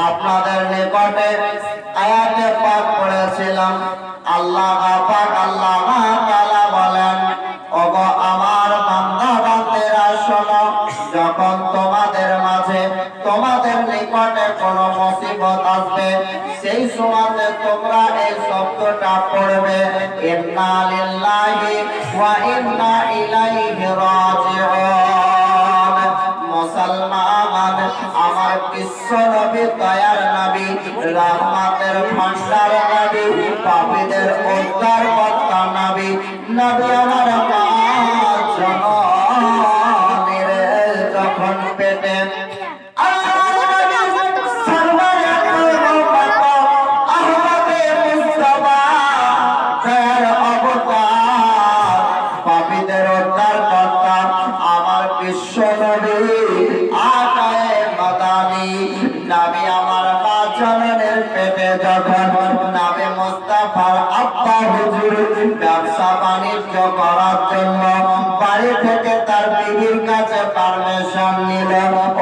আপনাদের নিকটে আয়াতে পাক পড়েছিলাম। আল্লাহ পাক আল্লাহ তাআলা বলেন, ওগো আমার বান্দা বান্দিরা শোনো, যখন তোমাদের মাঝে তোমাদের নিকটে কোনো মুসিবত আসবে, সেই সময়তে তোমরা এই শব্দটা পড়বে, ইন্না লিল্লাহি ওয়া ইন্না ইলাইহি রাজিউন। মুসলমান, আমার বিশ্ব নবী, দয়ার নবী, রহমতের ভান্ডার নবী, পাপীদের উদ্ধার কর্তা নবী, নবী আমার মা জননীর যখন পেটে পাপীদের উদ্ধার কর্তা আমার বিশ্ব নবী আকায়ে মাদানী নবী আমার মা জননীর পেটে যখন নবী মুস্তাফার আব্বা হুজুর ব্যবসা বাণিজ্য করার জন্য বাড়ি থেকে তার বিবির কাছে পারমিশন নিল,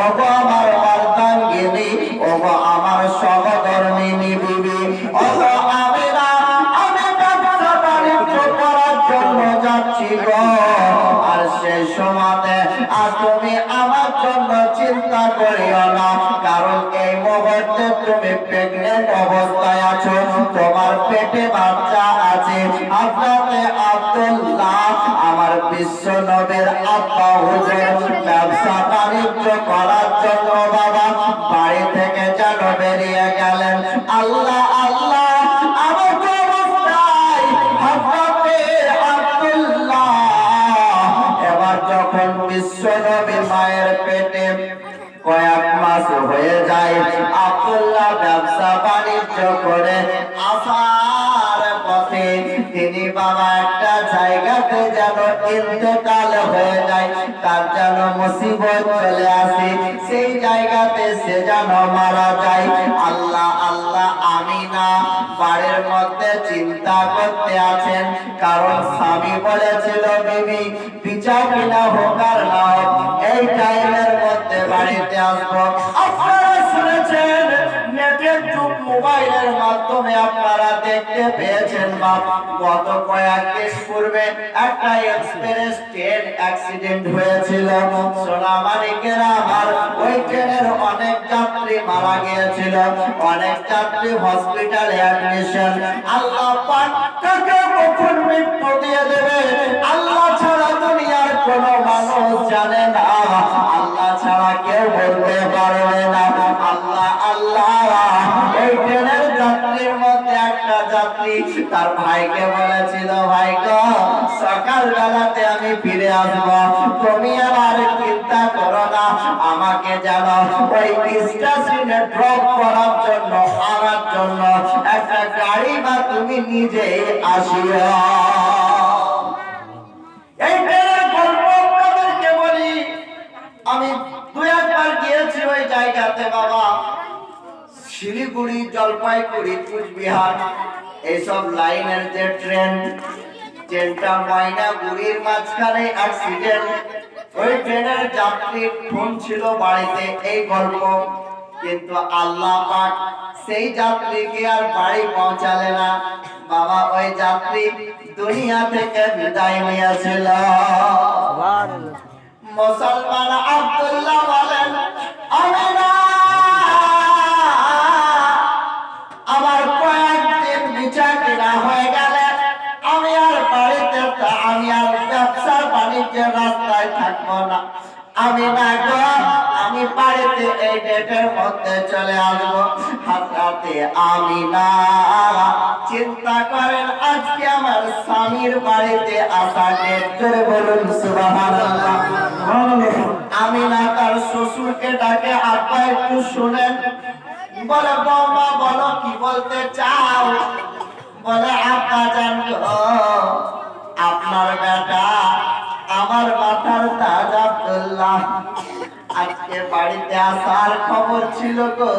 ওগো আমার অর্ধাঙ্গিনী, ওগো আমার সহধর্মিনী বিবি, ওগো আমিনা, আমি ব্যবসা বাণিজ্য করার জন্য যাচ্ছি গো। আর সেই সময়তে আর তুমি আমার জন্য চিন্তা করিও না, কারণ এই মুহূর্তে তুমি প্রেগনেন্ট অবস্থায় আছো, তোমার পেটে বাচ্চা আছে। আপনাকে আব্দুল্লাহ আমার বিশ্ব নবীর আব্বা হুজুর ব্যবসা বাণিজ্য করার জন্য বাবা বাড়ি থেকে যেন বেরিয়ে গেলেন। আল্লাহ আল্লাহ আমার অবস্থায় আপনাকে আব্দুল্লাহ এবার যখন বিশ্ব নবী মায়ের পেটে কয়েক মাস হয়ে যায়, আব্দুল্লাহ ব্যবসা বাণিজ্য করে আসার পথে তিনি বাবা একটা জায়গাতে যেন ইন্তেকাল হয়ে যায়, তার যেন মুসিবত চলে আসে, সেই জায়গাতে সে যেন মারা যায়। আল্লাহ আল্লাহ আমিনা বাড়ির মধ্যে চিন্তা করতে আছেন, কারণ স্বামী বলেছিল বিবি বিচার কিনা হোক আর না হোক এই টাইমের মধ্যে বাড়িতে আসবো। আপনারা শুনেছেন নেটের যুগ, মোবাইলের মাধ্যমে আপনারা দেখতে পেয়েছেন বাপ, গত কয়েকদিন পূর্বে একটা এক্সপ্রেস ট্রেন অ্যাক্সিডেন্ট হয়েছিল। সোনামানিকেরা আমার ওই ট্রেনের অনেক যাত্রী মারা গিয়েছিল, অনেক যাত্রী হসপিটালে অ্যাডমিশন। আল্লাহ পাক কাকে কখন মৃত্যু দিয়ে দেবে আল্লাহ ছাড়া দুনিয়ার কোনো মানুষ জানে না, আল্লাহ ছাড়া কেউ বলতে পারবে না। আল্লাহ আল্লাহ এই ট্রেনের যাত্রীর মধ্যে একটা যাত্রী তার ভাইকে বলেছিল, ভাই গো সকাল বেলাতে আমি ফিরে আসবো, তুমি আর চিন্তা করো না, আমাকে যেন ওই স্টেশনে ড্রপ করার জন্য আনার জন্য একটা গাড়ি বা তুমি নিজেই আসিও। এই ট্রেনের গল্প আপনাদেরকে বলি, আমি দুই একবার গিয়েছি ওই জায়গাতে বাবা, শিলিগুড়ি, জলপাইগুড়ি, কুচবিহার এইসব লাইনের যে ট্রেনটা ময়নাগুড়ির মাঝখানে অ্যাক্সিডেন্ট, ওই ট্রেনের যাত্রীর ফোন ছিল বাড়িতে এই গল্প, কিন্তু আল্লাহ পাক সেই যাত্রীকে আর বাড়ি পৌঁছালে না বাবা, ওই যাত্রী দুনিয়া থেকে বিদায় নিয়েছিল। মুসলমান আব্দুল্লাহ বলেন, আমার কয়েকদিন বিচার কিনা হয়ে গেলে আমি আর বাড়িতে, আমি আর ব্যবসার বাণিজ্যের রাস্তায় থাকবো না, আমি না গো, আমি বাড়িতে এই ডেটের মধ্যে চলে আসবো। হযরতে আমিনা চিন্তা করেন আজকে আমার স্বামীর বাড়িতে আসা জোরে বলুন সুবহানাল্লাহ। আমিনা তার শ্বশুরকে ডাকে, আব্বা একটু শুনেন। বলে বৌমা বলো কি বলতে চাও? বলে আব্বা জান গো, আপনার বেটা আমার মাথার তাজ আব্দুল্লাহ আজকে বাড়িতে আসার খবর ছিল গো,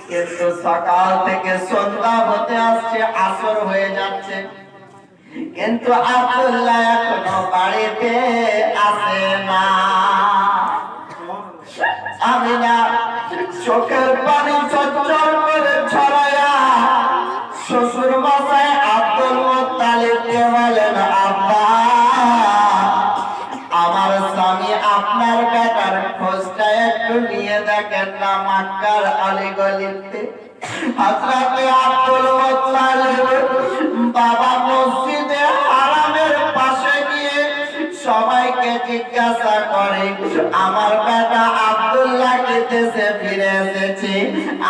কিন্তু সকাল থেকে সন্ধ্যা হতে আসছে, আসর হয়ে যাচ্ছে, কিন্তু আব্দুল্লাহ এখনো বাড়িতে আসে না। আমিনা চোখের পানি চচ্চর করে ছড়ায়া শ্বশুর মশাই আব্দুল মুত্তালিবকে বলেন, আব্বা আমার স্বামী আপনার বেটার খোঁজটা একটু নিয়ে দেখেন না মক্কার অলিগলিতে। হযরতে আব্দুল মুত্তালিব বাবা মসজিদে হারামের পাশে গিয়ে সবাইকে জিজ্ঞাসা করে, আমার বেটা আব্দুল্লাহকে দেশে ফিরে এসেছে,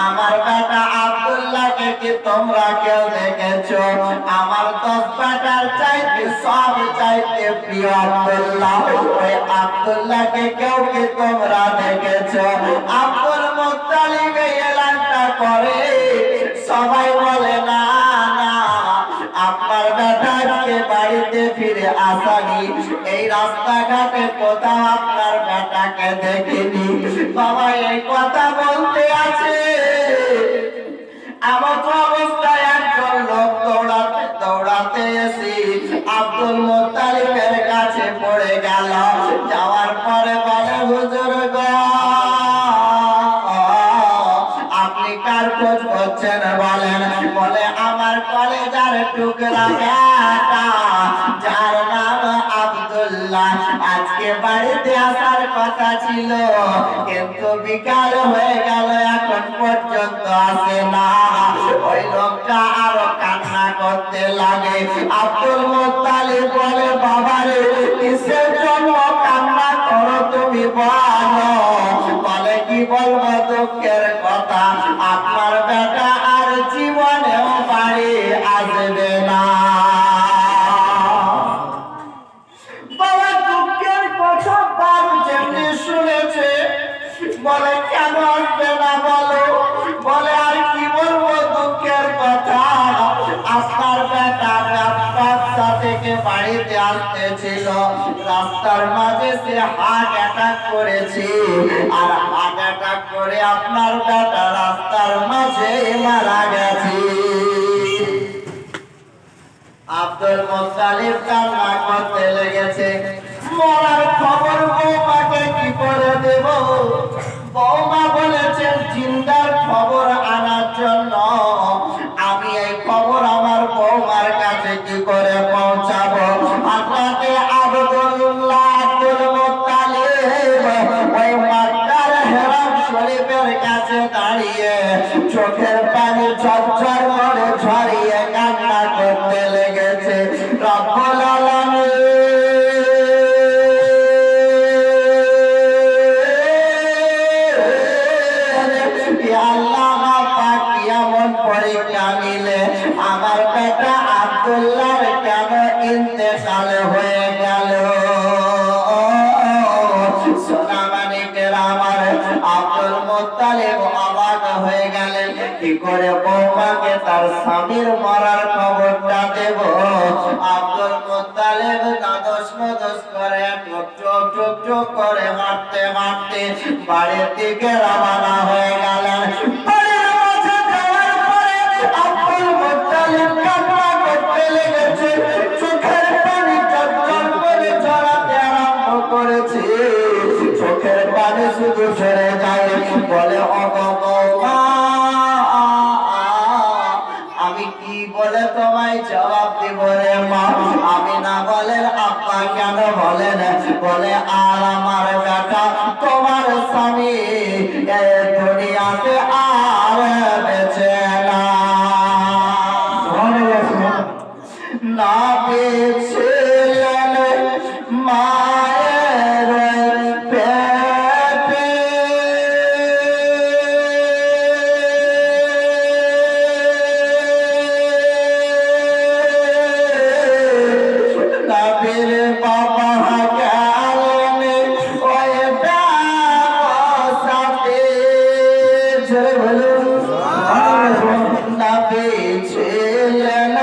আমার বেটা আব্দুল্লাহকে কি তোমরা কেউ দেখেছো? আমার 10 বেটার চাইতে সব চাইতে প্রিয় আব্দুল্লাহ, ওই আব্দুল্লাহকে কেউ কি তোমরা দেখেছো? আব্দুল মুত্তালিব এলানটা করে, সবাই বলে না না, আপনার বেটাকে বাড়িতে ফিরে আসেনি, এই রাস্তাঘাটে কোথাও আপনার বেটাকে দেখিনি। বাবা এই কথা বলতে আছে, এমন অবস্থায় একজন লোক দৌড়াতে দৌড়াতে এসে আব্দুল মুত্তালিবের কাছে পড়ে গেল। যাওয়ার পরে বলে, হুজুর গো, আপনি কার খোঁজ করছেন বলেন? বলে আমার কলেজার টুকরা বেটা যার নাম আব্দুল্লাহ আজকে বাড়িতে আসার কথা ছিল, কিন্তু বিকাল হয়ে গেল এখন পর্যন্ত আসে না। ওই লোকটা আরো কান্না করতে লাগে। আব্দুল মুত্তালিব বলে, বাবারে কিসের জন্য কান্না করো তুমি বলো? বলে কি বলবো দুঃখের কথা, আপনার বেটা আর জীবনেও বাড়ি আসবে না। বাবা দুঃখের কথা বাপ যেমনি শুনেছে, বলে কেন আসবে না বলো? বলে আর কি বলবো দুঃখের কথা, আপনার বেটা রাস্তা থেকে বাড়িতে আসতেছিল, রাস্তার মাঝে সে হার্ট অ্যাটাক করেছে, আর হার্ট অ্যাটাক করে আপনার বেটা রাস্তার মাঝে মারা গেছে। আব্দুল মুত্তালিব কান্না করতে লেগেছে। মরার খবর বৌমাকে কি করে দেব? বৌমা বলেছেন জিন্দার খবর আনার জন্য। আমি এই খবর আমার বৌমার কাছে কি করে পৌঁছাবো? হযরতে আব্দুল্লাহ আব্দুল মুত্তালিব ওই মক্কার হেরাম শরীফের কাছে দাঁড়িয়ে চোখের পানি ঝরঝর করে ঝরিয়ে কান্না করতে লেগেছে। রব্বুল আলামিন আমার বেটা আব্দুল্লাহর কেন ইন্তেকাল হয়ে গেল? সোনামানিকের আমার আব্দুল মুত্তালিব অবাক হয়ে গেলেন, কি করে বৌমাকে তার স্বামীর মরার খবরটা দেব? আব্দুল মুত্তালিব নাদোস নদোস করে টুক টুক টুক টুক করে হাঁটতে হাঁটতে বাড়ির দিকে রওনা হয়ে গেলেন। আব্দুল মুত্তালিব কান্না করতে লেগেছে, চোখের পানি চটচট করে ঝরাতে আরম্ভ করেছে, চোখের পানি শুধু ঝরে যায়। বলে ওগো বৌমা, আমি কি বলে তোমায় জবাব দিব রে মা? আমি না বলেন আব্বা কেন বলেন? বলে আর আমার বেটা তোমার স্বামী এই দুনিয়াতে আর বেঁচে না, না পেয়েছিলেন মায়ের পেটে। নবী ছিলেন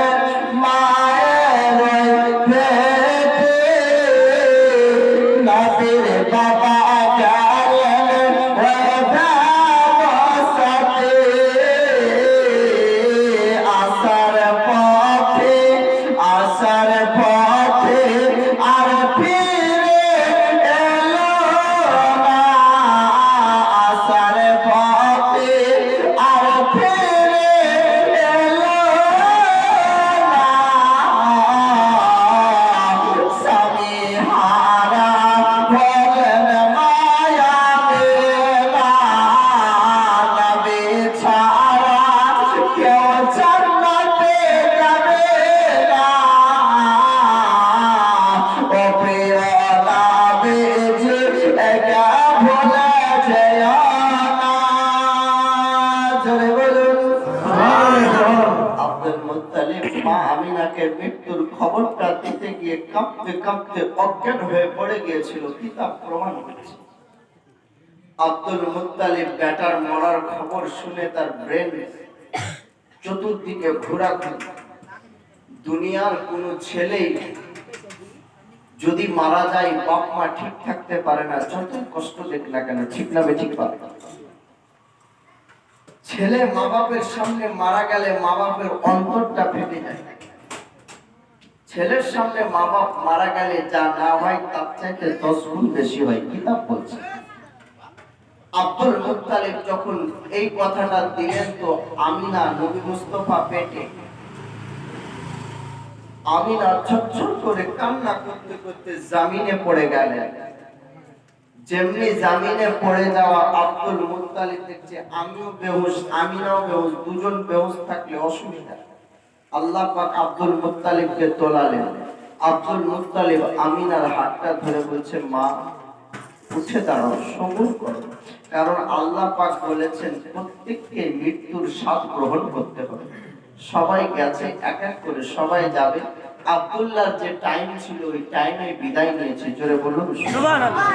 মায়ের পেটে, নবীর বাবা গেলেন ব্যবসাতে, আসার পথে আর ফিরে এলো না, আসার পথে আর ফিরে এলো না, স্বামী হারা হলেন মায়া মেলা, নবী ছাড়া কেউ জান্নাতে যাবে না, ও প্রিয় নবীজি একা ভুলে যেও না। জোরে বলুন আব্দুল মুত্তালিব মা আমিনাকে মৃত্যুর খবরটা দিতে গিয়ে কাঁপতে কাঁপতে অজ্ঞান হয়ে পড়ে গিয়েছিল, কিতাব প্রমাণ করছে। আব্দুল মুত্তালিব বেটার মরার খবর শুনে তার ব্রেন চতুর্দিকে ঘোরাঘুরি। দুনিয়ার কোন ছেলেই যদি মারা যায় বাপ মা ঠিক থাকতে পারে না, যতই কষ্ট দেখ না কেন, ঠিক না বেঠিক পারে। ছেলে মা বাপের সামনে মারা গেলে মা বাপের অন্তরটা ফেটে যায়। ছেলের সামনে মা বাপ মারা গেলে যা না হয় তার চাইতে 10 গুণ বেশি হয়, কিতাব বলছে। আব্দুল মুত্তালিব যখন এই কথাটা দিলেন তো আমিনা নবী মুস্তাফা পেটে, আমিনা ছটছট করে কান্না করতে করতে জামিনে পড়ে গেলেন। যেমনি জামিনে পড়ে যাওয়া আব্দুল মুত্তালিব দেখছে আমিও বেহুশ, আমিনাও বেহুশ, দুজন বেহুশ থাকলে অসুবিধা। আল্লাহ পাক আব্দুল মুত্তালিবকে তোলালেন। আব্দুল মুত্তালিব আমিনার হাতটা ধরে বলছে, মা উঠে দাঁড়াও, সবুর করো, কারণ আল্লাহ পাক বলেছেন প্রত্যেককে মৃত্যুর স্বাদ গ্রহণ করতে হবে। সবাই গেছে, এক এক করে সবাই যাবে। আব্দুল্লাহর যে টাইম ছিল ওই টাইমে বিদায় নিয়েছে। জোরে বলুন সুবহানাল্লাহ।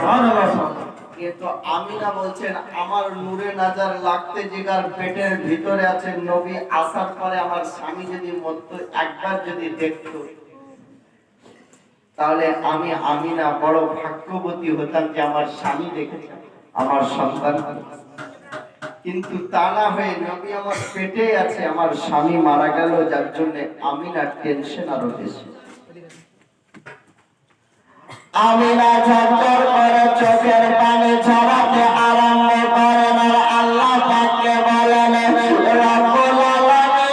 কিন্তু আমিনা বলছেন আমার নূরে নাজার লাগতে জিগার পেটের ভিতরে আছেন নবী, আসার পরে আমার স্বামী যদি মরতো, একবার যদি দেখতো, তাহলে আমি আমিনা বড় ভাগ্যবতী হতাম যে আমার স্বামী দেখেছে, আমার সন্তান। কিন্তু তা না হয়ে নবী আমার পেটে আছে, আমার স্বামী মারা গেল, যার জন্য আমিনার টেনশন আরো বেশি। আমিনা ঝরঝর করে চোখের পানি ঝরাতে আরম্ভ করেন আর আল্লাহ পাককে বলেন, রব্বুল আলামিন,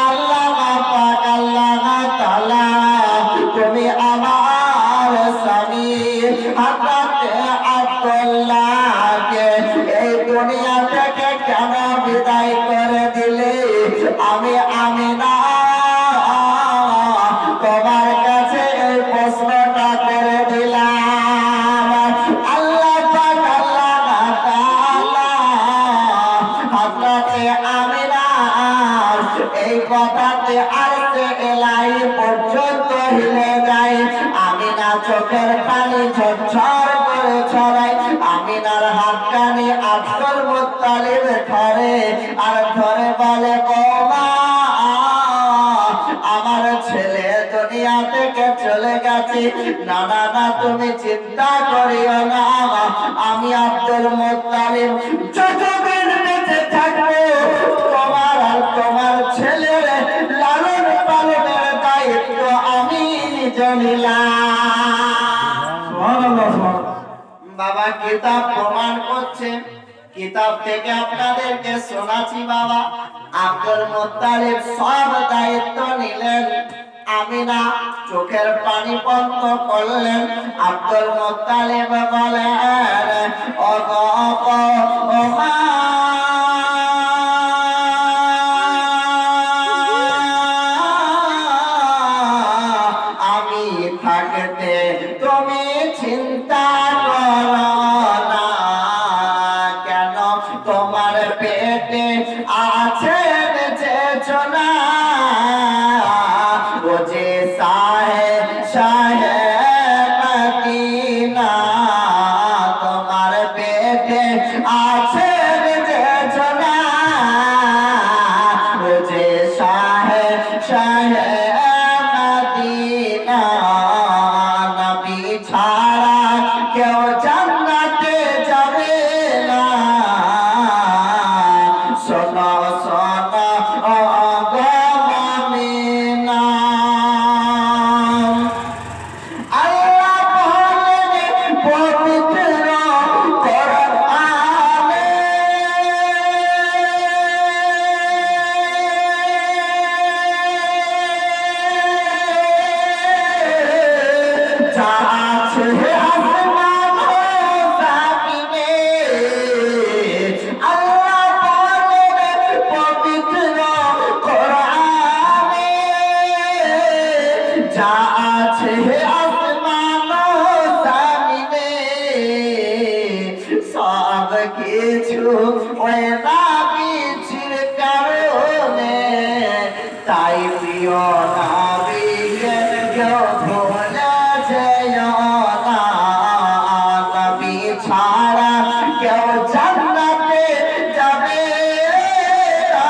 আল্লাহ পাক, আল্লাহ তাআলা, তুমি আমার স্বামী হযরত আব্দুল্লাহকে এই দুনিয়া থেকে কেন বিদায় করে দিলে? আমি আমিনা তোমার কাছে এই প্রশ্নটা করে দিলাম। আল্লাহ পাক, আল্লাহ তাআলা হযরত আমিনা এই কথাতে আরশে ইলাহি পর্যন্ত হিলে যায়। আমিনা চোখের পানি ঝরঝর করে ছড়ায়। আমিনার হাতখানি আব্দুল মুত্তালিব ধরে আর ধরে বলে, ও মা, আমার ছেলে দুনিয়া থেকে চলে গেছে। না না না, তুমি চিন্তা করিও না, আমি আব্দুল মুত্তালিব যতদিন বেঁচে থাকবো তোমার আর তোমার ছেলের লালন পালনের দায়িত্ব আমি নিজে নিলাম। বাবা কিতাব প্রমাণ করছে, কিতাব থেকে আপনাদেরকে শোনাচ্ছি বাবা। আব্দুল মুত্তালিব সব দায়িত্ব নিলেন, আমিনা চোখের পানি বন্ধ করলেন। আব্দুল মুত্তালিব বলেন, ও মা, আমি থাকতে তুমি চিন্তা করো না, কেন তোমার পেটে আছে যে সোনা, ও যে সাহেব যা আছে আসমান ও জমিনে আল্লাহ বলেন পবিত্র কোরআনে যা আছে আসমান ও জমিনে সব কিছু ওই নবীর কারণে তাই প্রিয় নবীকে কেউ ভুলে যেও না নবী ছাড়া কেউ জান্নাতে যাবে না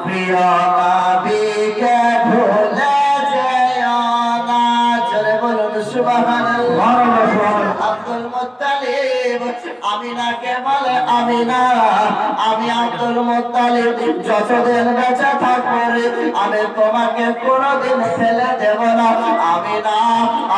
প্রিয় নবীকে ভুলে যেও না চলে বলুন সুবহানাল্লাহ আব্দুল মুত্তালিব আমিনাকে বলে আমিনা আমি আব্দুল মুত্তালিব যতদিন বেঁচে থাকবো আমি তোমাকে কোনোদিন ফেলে দেব না আমিনা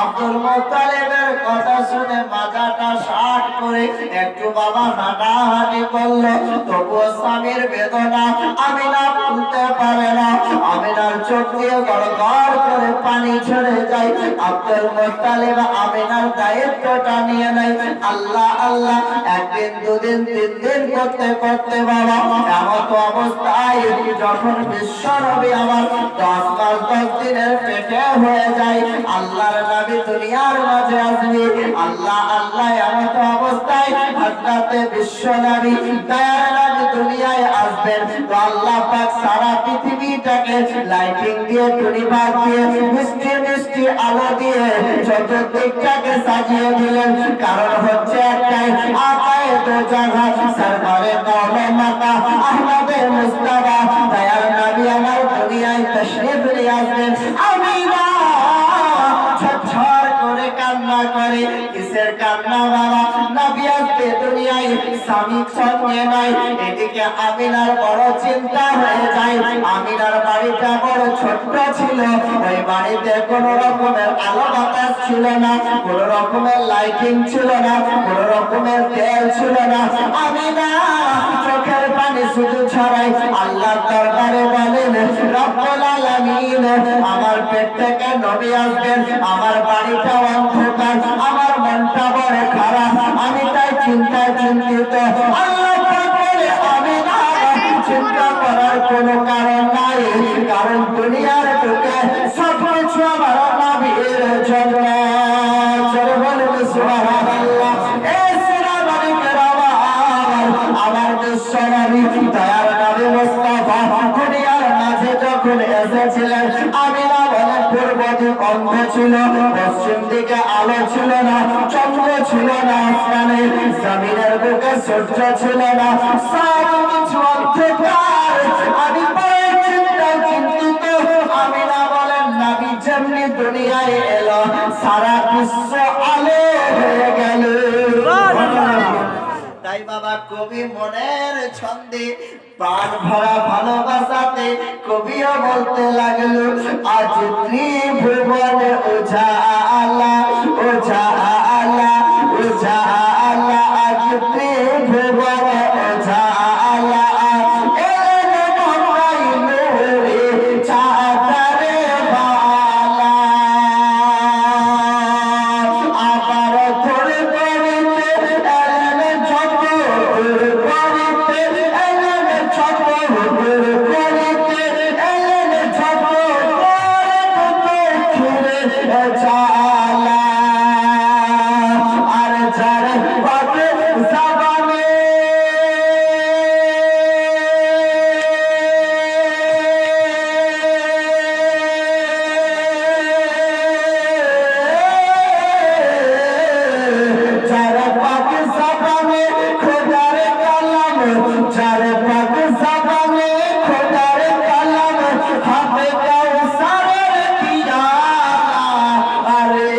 আব্দুল মুত্তালিবের কথা শুনে মাথাটা শার্ট করে একটু বাবা হাঁটাহাঁটি করলো তবুও স্বামীর বেদনা আমিনা ভুলতে পারে না আমিনার চোখ দিয়ে গড়গড় করে পানি ঝরে যায় আব্দুল মুত্তালিব আমিনার দায়িত্বটা নিয়ে নেয় আল্লাহ আল্লাহ একদিন দুদিন তিন দিন করতে করতে বাবা এমন অবস্থায় যখন বিশ্ব নবী আমার 10 মাস 10 দিনের পেটে হয়ে যায় আল্লাহর নবী দুনিয়ার মাঝে আসবে আল্লাহ আল্লাহ এমন অবস্থায় হযরতে বিশ্ব নবী দয়ার নবী দুনিয়ায় আসবেন তো আল্লাহ পাক সারা পৃথিবীটাকে লাইটিং দিয়ে টুনিবাগ দিয়ে মিষ্টি মিষ্টি আলো দিয়ে চতুর্দিকটাকে সাজিয়ে দিলেন কারণ হচ্ছে একটাই আকায়ে দো জাহান সরকারে কওমে মাতা আহমদে মুস্তাফা দয়ার নবী আমার দুনিয়ায় তশরিফ নিয়ে আসবেন আমিনা ঝরঝর করে কান্না করে কিসের কান্না বাবা নবী আসবে দুনিয়ায় স্বামী সঙ্গে নাই এদিকে আমিনার বড় চিন্তা হয়ে যায় আমিনার বাড়িটা বড় ছোট্ট ছিল ওই বাড়িতে কোনো রকমের আলো বাতাস ছিল না কোনো রকমের লাইটিং ছিল না কোনো রকমের তেল ছিল না আমিনা চোখের পানি শুধু ছড়াই আল্লাহ দরবারে বলেন রব্বুল আলামিন আমার পেট থেকে নবী আসবেন আমার বাড়িটা অন্ধকার আমার মনটা বড় খারাপ আমি তাই চিন্তায় চিন্তিত আল্লাহ বলে আমিনা চিন্তা করার কোনো কারণ নাই কারণ দুনিয়ার বুকে সব কিছু আমার নবীর জন্য চলে বলুন সুবহানাল্লাহ এই সুবহানাল্লাহ আমার বিশ্ব নবী দয়ার নবী মুস্তাফা দুনিয়ার মাঝে যখন এসেছিলেন আমিনা বলে পূর্ব দিক অন্ধ ছিল পশ্চিম দিকে আলো ছিল না চন্দ্র ছিল না আসমানে জমিনের বুকে সূর্য ছিল না সব কিছু অন্ধকার আমি বড় চিন্তায় চিন্তিত আমিনা বলেন নবী যেমনি দুনিয়ায় এলো সারা বিশ্ব আলো হয়ে গেল তাই বাবা কবি মনের ছন্দে প্রাণ ভরা ভালোবাসাতে কবিও বলতে লাগলো আজ ত্রিভুবনে উজালা উজালা উজালা আজ ত্রিভুবনে উজালা এলে মনাই মেরে চাঁদরে বালা আবার ধরে পড়িতে এলে ছোট পড়িতে এলে ছোট পড়িতে এলে ছোট পড়িতে খিরে চালা আর যারে পাবে জাবানে যারে পাবে জাবানে খোদার কালাম যারে পাবে জাবানে খোদার কালাম হাতে কাউসারের পিয়ালা আরে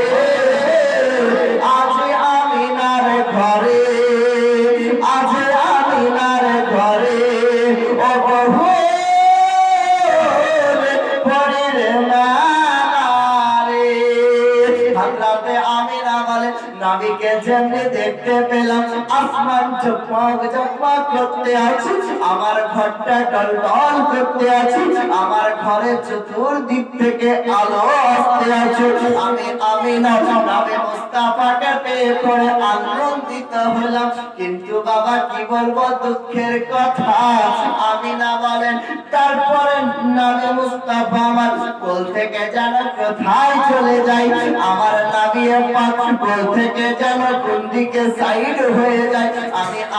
নবীকে যেমনি দেখতে পেলাম আসমান ঝকমক ঝকমক করতে আছে, আমার ঘরটা টলটল করতে আছে, আমার ঘরের চতুর্দিক থেকে আলো আসতে আছে। আমি নবী মুস্তাফাকে পেয়ে করে আনন্দিত হলাম। কিন্তু বাবা কি বলবো দুঃখের কথা, আমিনা বলেন তারপরে নবী মুস্তাফা আমার কোল থেকে যেন কোথায় চলে যায়, আমার নবী পাক কোল থেকে যেন কোন দিকে সাইড হয়ে যায়।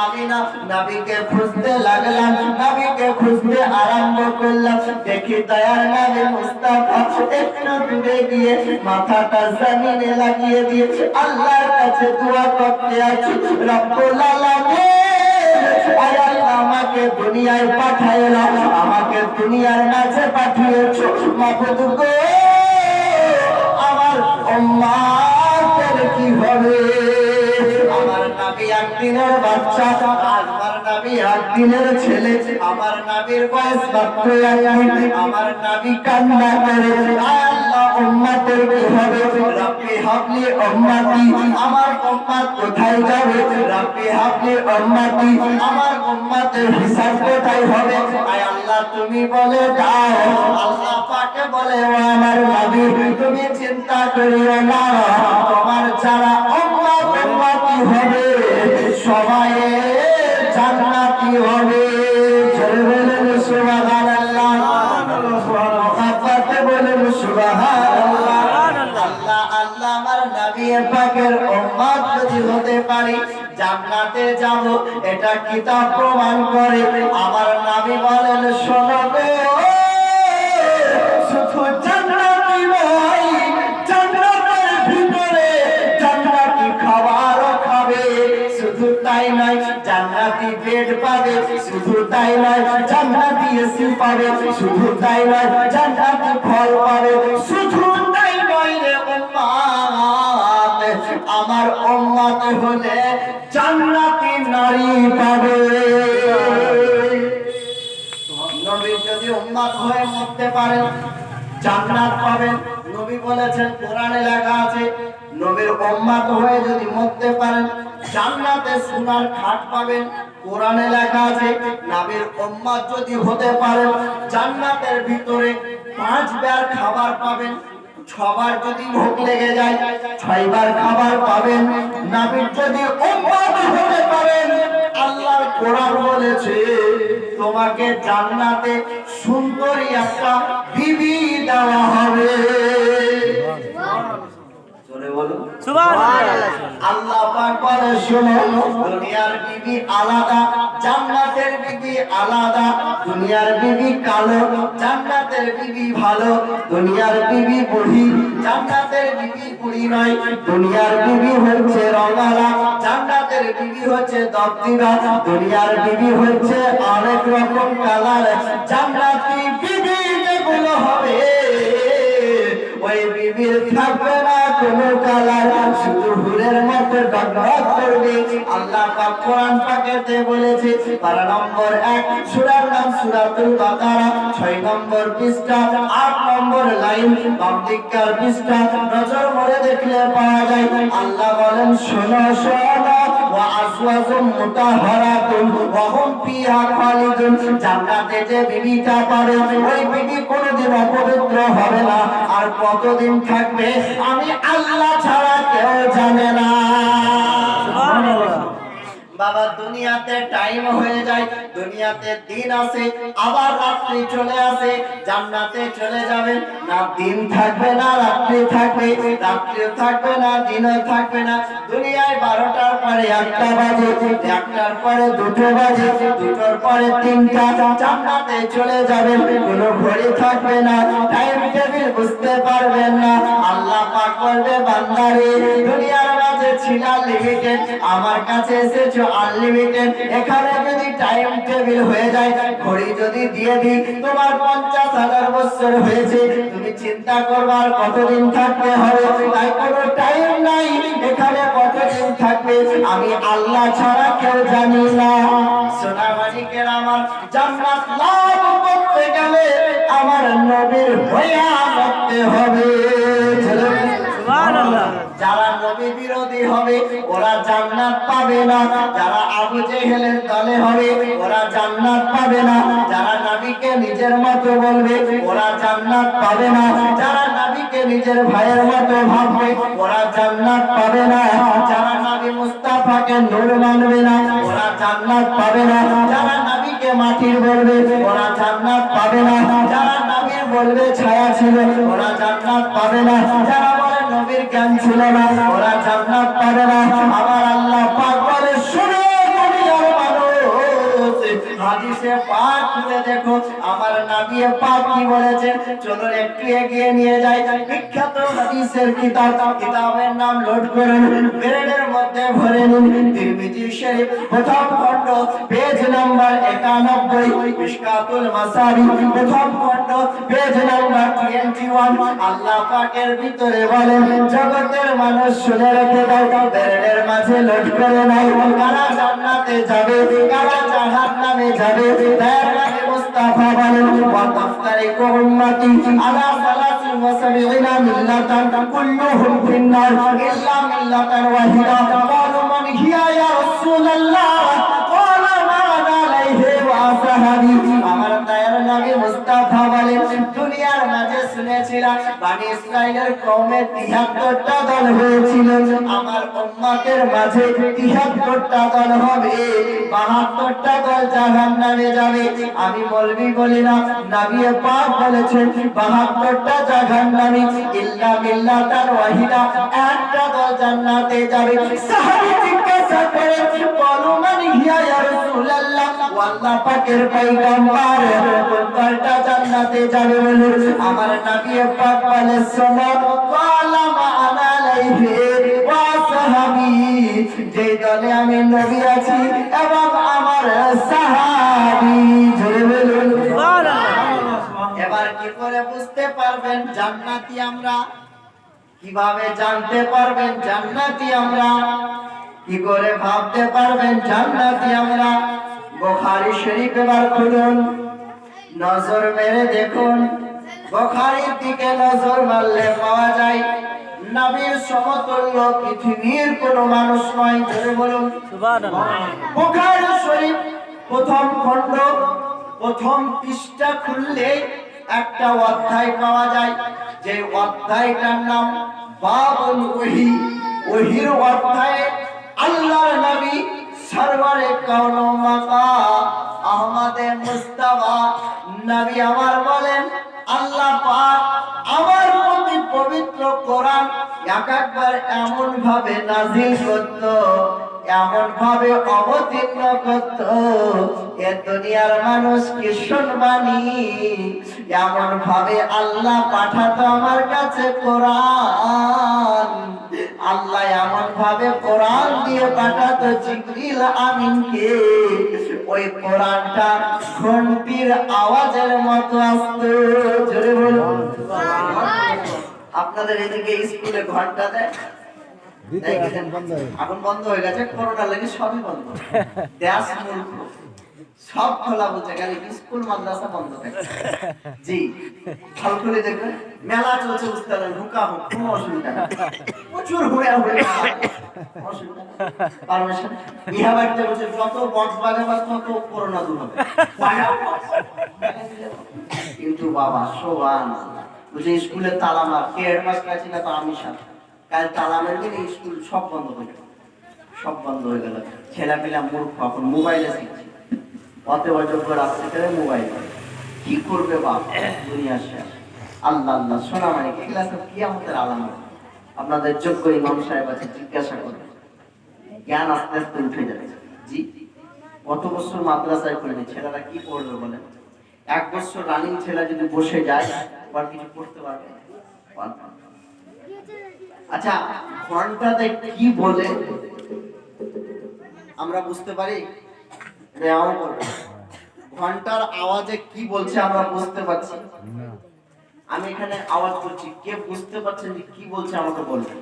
আমিনা নবীকে খুঁজতে লাগলাম, নবীকে খুঁজতে আরম্ভ করলাম। দেখি দয়ার নবী মুস্তাফা একটু দূরে গিয়ে মাথাটা জমিনে লাগিয়ে দিয়ে আল্লাহর কাছে দোয়া করতে আছে, রব্বুল আলামিন আল্লাহ আমাকে দুনিয়ায় পাঠাইলা, আমাকে দুনিয়ার মাঝে পাঠিয়েছো, মাবুদ গো আমার উম্মতের কি হবে? আমার নবী একদিনের বাচ্চা, আমার নবী একদিনের ছেলে, আমার নবীর বয়স মাত্র একদিন। আমার নবী কান্না করে আল্লাহ উম্মতের কি হবে? রব্বি হাবলি উম্মতি, আমার উম্মত কোথায় যাবে? রব্বি হাবলি উম্মতি, আমার উম্মতের হিসাব কোথায় হবে? আয় আল্লাহ তুমি বলে দাও। আল্লাহ পাকে বলে ও আমার নবী তুমি চিন্তা করিও না, তোমার যারা উম্মতি হবে সবাই জান্নাতি হবে। বলেন সুবহানাল্লাহ, মুহাব্বতে বলেন সুবহানাল্লাহ। আল্লাহ আল্লাহ আমার নবী পাকের উম্মত যদি হতে পারি জান্নাতে যাব, এটা কিতাব প্রমাণ করে। আমার নবী বলেন শোনো গো, শুধু জান্নাতি নয়, জান্নাতের ভিতরে জান্নাতি খাবারও খাবে। শুধু তাই নয় জান্নাতি বেড পাবে, শুধু তাই নয় জান্নাতি এসি পাবে, শুধু তাই নয় জান্নাতি ফল পাবে, শুধু তাই নয় রে উম্মত, আমার উম্মত হলে জান্নাতি নারী পাবে। নবী যদি উম্মত হয়ে মরতে পারেন জান্নাত পাবেন। নবী বলেছেন কোরআনে লেখা আছে নবীর উম্মত হয়ে যদি মরতে পারেন জান্নাতে সোনার খাট পাবেন। কোরআনে লেখা আছে নবীর উম্মত যদি হতে পারেন জান্নাতের ভিতরে 5 বার খাবার পাবেন। 6 বার যদি ভোগ লেগে যায় 6 বার খাবার পাবেন। নবীর যদি উম্মত হতে পারেন আল্লাহর কোরআন বলেছে তোমাকে জান্নাতে সুন্দরী একটা বিবি দেওয়া হবে। জোরে বলো সুবহানাল্লাহ। আল্লাহ পাক বলে শোনো, দুনিয়ার বিবি আলাদা, জান্নাতের বিবি আলাদা। দুনিয়ার বিবি কালো, জান্নাতের বিবি ভালো। দুনিয়ার বিবি বুড়ি, জান্নাতের বিবি বুড়ি নয়। দুনিয়ার বিবি হচ্ছে রঙালা, জান্নাতের বিবি হচ্ছে দবদিবা। দুনিয়ার বিবি হচ্ছে অনেক রকম কালার, জান্নাতি বিবি যেগুলো হবে ওই বিবির থাকবে না কোনো কালার, শুধু হুরের মতো টকটক করবে। আল্লাহ পাক কোরআন পাকেতে বলেছে 12 নম্বর 1 সূরার নাম সূরাতুল বাকারা, 6 নম্বর পৃষ্ঠা 8 নম্বর লাইন, বাম দিককার পৃষ্ঠা নজর করে দেখলে পাওয়া যায়। আল্লাহ বলেন শোনো শোনো, ওয়া আজওয়াজুম মুতাহহারাতুন ওয়া হুম ফিহা খালিদুন, জান্নাতে যে বিবিটা পাবে ওই বিবি কোনদিন অপবিত্র হবে না। আর কতদিন থাকবে আমি আল্লাহ ছাড়া কেউ জানে না। সুবহানাল্লাহ। বাবা দুনিয়াতে টাইম হয়ে যায়, দুনিয়াতে দিন আসে আবার রাত্রি চলে আসে। জান্নাতে চলে যাবেন না দিন থাকবে না রাত্রি থাকবে, রাত্রিও থাকবে না দিনও থাকবে না। দুনিয়ায় 12টার পরে 1টা বাজে, 1টার পরে 2টো বাজে, 2টোর পরে 3টা। জান্নাতে চলে যাবেন কোনো ঘড়ি থাকবে না, টাইম টেবিল বুঝতে পারবেন না। আল্লাহ পাক বলবে বান্দারে দুনিয়ার মাঝে ছিলা লিমিটেড, আমার কাছে এসেছো আনলিমিটেড। এখানে যদি টাইম টেবিল হয়ে যায়, ঘড়ি যদি দিয়ে দিই তোমার 50,000 বছর হয়েছে, তুমি চিন্তা করবার কতদিন থাকতে হবে। তাই কোনো টাইম নাই এখানে কতদিন থাকবে আমি আল্লাহ ছাড়া কেউ জানি না। সোনামানিকের আমার জান্নাত লাভ করতে গেলে আমার নবীর হইয়া মরতে হবে। সুবহানাল্লাহ। যারা নবী বিরোধী হবে হবে ওরা জান্নাত পাবে না, যারা আবু জেহেলের দলে হবে ওরা জান্নাত পাবে না, যারা নবীকে নিজের মতো বলবে ওরা জান্নাত পাবে না, যারা নবীকে নিজের ভাইয়ের মতো ভাববে ওরা জান্নাত পাবে না, যারা নবী মুস্তাফাকে নূর মানবে না ওরা জান্নাত পাবে না, যারা নবীকে মাটির বলবে ওরা জান্নাত পাবে না, যারা নবীর বলবে ছায়া ছিল ওরা জান্নাত পাবে না, যারা বলে নবীর জ্ঞান ছিল না ওরা জান্নাত পাবে না। আমার আল্লাহ পাক বলে শুনো দুনিয়ার মানুষ, হাদিসে পাক খুলে দেখো আমার নবী পাক কি বলেছেন। চলো একটু এগিয়ে নিয়ে যাই, বিখ্যাত হাদিসের কিতাবের নাম লোড করুন, ব্রেনের মধ্যে ভরে নিন। তিরমিজি শরীফ প্রথম খণ্ড পেজ নাম্বার 91, মিশকাতুল মাসাবি প্রথম খণ্ড পেজ নাম্বার 21। আল্লাহ পাকের ভিতরে বলেন জগতের মানুষ শুনে রেখে দাও, ব্রেনের মাঝে লোড করে নাও, কারা জান্নাতে যাবে কারা জাহান্নামে যাবে। দয়ার মুস্তাফা বলেন ওয়া তাফতারিকু উম্মতি আলা 73 মিল্লাতান কুল্লুহুম ফিন্নার ইল্লা মিল্লাতান ওয়াহিদা। ক্বালু মান হিয়া ইয়া রাসূলুল্লাহ ক্বালা মা আনা আলাইহি ওয়া আসহাবি। আমার দয়ার নবী মুস্তাফা বলেন দুনিয়ার মাঝে শুনেছিলাম বনি ইসরাইলের কওমে 73টা দল হয়েছিল, আমার উম্মতের মাঝে 73টা দল হবে, 72টা দল জাহান্নামে যাবে। আমি বলবি বলি না, নবী পাক বলেছেন 72টা জাহান্নামী ইল্লা মিল্লাতান ওয়াহিদা, একটা দল জান্নাতে যাবে। সাহাবী জিজ্ঞাসা করে বলো মান হিয়া ইয়া রাসূলুল্লাহ, আল্লাহ পাকের পয়গম্বর কোন দলটা জান্নাতে যাবে বলুন। আমার নবী পাক বলে শোনো ক্বালা মা আনা আলাইহি ওয়া সাহাবী, যে দলে আমি নবী আছি এবং আমার সাহাবী। জোরে বলুন সুবহানাল্লাহ। এবার কি করে বুঝতে পারবেন জান্নাতি আমরা? কিভাবে জানতে পারবেন জান্নাতি আমরা? কি করে ভাবতে পারবেন জান্নাতি আমরা? বুখারী শরীফ এবার খুলুন, নজর মেরে দেখুন। বুখারীর দিকে নজর মারলে পাওয়া যায় নবীর সমতুল্য পৃথিবীর কোন মানুষ নয়। জোরে বলুন সুবহানাল্লাহ। বুখারী শরীফ প্রথম খণ্ড প্রথম পৃষ্ঠা খুললে একটা অধ্যায় পাওয়া যায়, যে অধ্যায়টার নাম বাবুল ওহী। ওহীর অধ্যায়ে আল্লাহর নবী সরওয়ারে কাওন মাকাম আহমদে মুস্তাফা নবী আমার বলেন আল্লাহ পাক আমার প্রতি পবিত্র কোরআন একবার এমন ভাবে নাযিল করত, এমন ভাবে অবতীর্ণ করত, এ দুনিয়ার মানুষ কি শুনবানি, এমন ভাবে আল্লাহ পাঠাতো আমার কাছে কোরআন। আল্লাহ এমন ভাবে কোরআন দিয়ে পাঠাতো জিবরিল আমিনকে, ওই কোরআনটা ঘন্টির আওয়াজের মতো আসতো। জোরে বলুন আপনাদের এদিকে স্কুলে ঘন্টা দেয় এখন বন্ধ হয়ে গেছে, করোনা লাগে সবই বন্ধ, দেশ মূর্খ সব খোলা বলছে, খালি স্কুল মাদ্রাসা বন্ধ থাকে। জি ভালো করে দেখবেন মেলা চলছে উস্তাদ ঢুকা হোক কোনো অসুবিধা নেই, প্রচুর হয়ে অসুবিধা পারমিশন ইহা বাড়িতে বলছে যত বক্স বাজাবার তত করোনা দূর হবে। কিন্তু বাবা সুবহানাল্লাহ বলছে স্কুলে তালা মার, কে হেডমাস্টার আছে না তো আমি সাথে কাল তালা মেরে স্কুল সব বন্ধ হয়ে গেল, সব বন্ধ হয়ে গেল। ছেলেপিলা মূর্খ এখন মোবাইলে শিখছে, অতএব অযোগ্য রাস্তা করে মোবাইল কি করবে বাপ, দুনিয়া শেষ। আল্লাহ আল্লাহ শোনা মানে এগুলা সব কিয়ামতের আলামত। আপনাদের যোগ্য ইমাম সাহেব আছে, জিজ্ঞাসা করবেন, জ্ঞান আস্তে আস্তে উঠে যাচ্ছে। জি কত বছর মাদ্রাসায় পড়েনি, ছেলেরা কি পড়বে বলেন? 1 বছর রানিং ছেলে যদি বসে যায় আর কিছু পড়তে পারবে? আচ্ছা ঘন্টাতে কি বলে আমরা বুঝতে পারি? ঘন্টার আওয়াজে কি বলছে আমরা বুঝতে পারছি? আমি এখানে আওয়াজ করছি, কে বুঝতে পারছেন যে কি বলছে আমাকে বলবেন?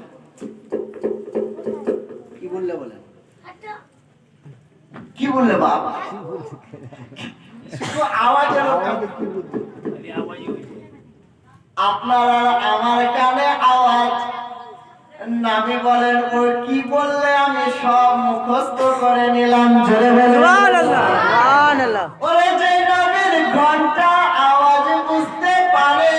কি বললে বলেন? কি বললে বাপ? শুধু আওয়াজের আপনার আমার কানে আওয়াজ নবী বলেন ও কি বললে আমি সব মুখস্থ করে নিলাম। জোরে বলুন সুবহানাল্লাহ সুবহানাল্লাহ। ওরে যে নবীর ঘন্টা আওয়াজ বুঝতে পারে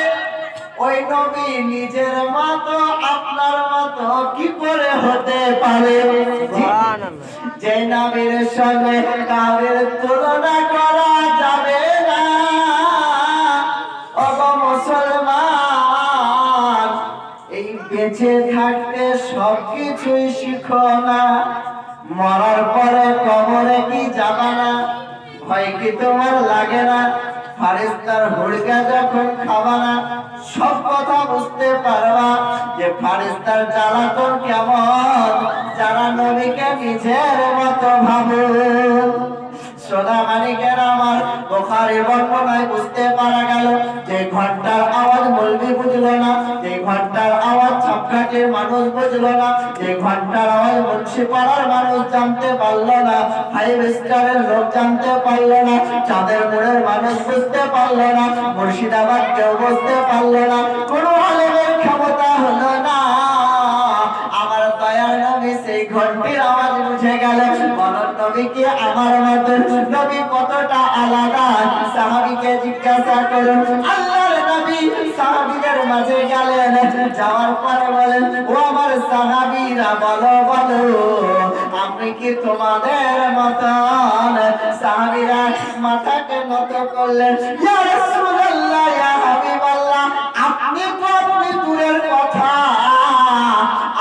ওই নবী নিজের মতো আপনার মতো কি করে হতে পারে? সুবহানাল্লাহ। যে নবীর সঙ্গে কাউর তুলনা করা যাবে না। ও মুসলমান, এই বেঁচে থাকতে সবকিছুই শিখো না, মরার পরে কবরে কি যাবা না? ভয় কি তোমার লাগে না? ফারেস্তার হুড়কা যখন খাবা না, সব কথা বুঝতে পারবা যে ফারেস্তার জ্বালাতন কেমন। যারা নবীকে নিজের মতো ভাবে। সোনা মানিকের আমার বুখারীর বর্ণনায় বুঝতে পারা গেল যে ঘন্টার আওয়াজ মৌলভী বুঝলো না, যে ঘন্টার আওয়াজ ছাপকাটির মানুষ বুঝলো না, যে ঘন্টার আওয়াজ মুন্সিপাড়ার মানুষ জানতে পারলো না, 5 স্টারের লোক জানতে পারলো না, চাঁদের মোড়ের মানুষ বুঝতে পারলো না, মুর্শিদাবাদ কেউ বুঝতে পারলো না, কোনো আলেমের ক্ষমতা হলো না। আমার দয়ার নবী সেই ঘন্টির আওয়াজ বুঝে গেল। বলুন নবী কি আমার মতো? নবী কতটা আলাদা? সাহাবীকে জিজ্ঞাসা করুন। আল্লাহর নবী সাহাবীদের মাঝে গেলেন, যাওয়ার পরে বলেন ও আমার সাহাবীরা বলো বলো আমি কি তোমাদের মতন? সাহাবীরা মাথাকে নত করলেন। ইয়া রাসূলুল্লাহ, ইয়া হাবিবাল্লাহ, আপনি তো আপনি দূরের কথা,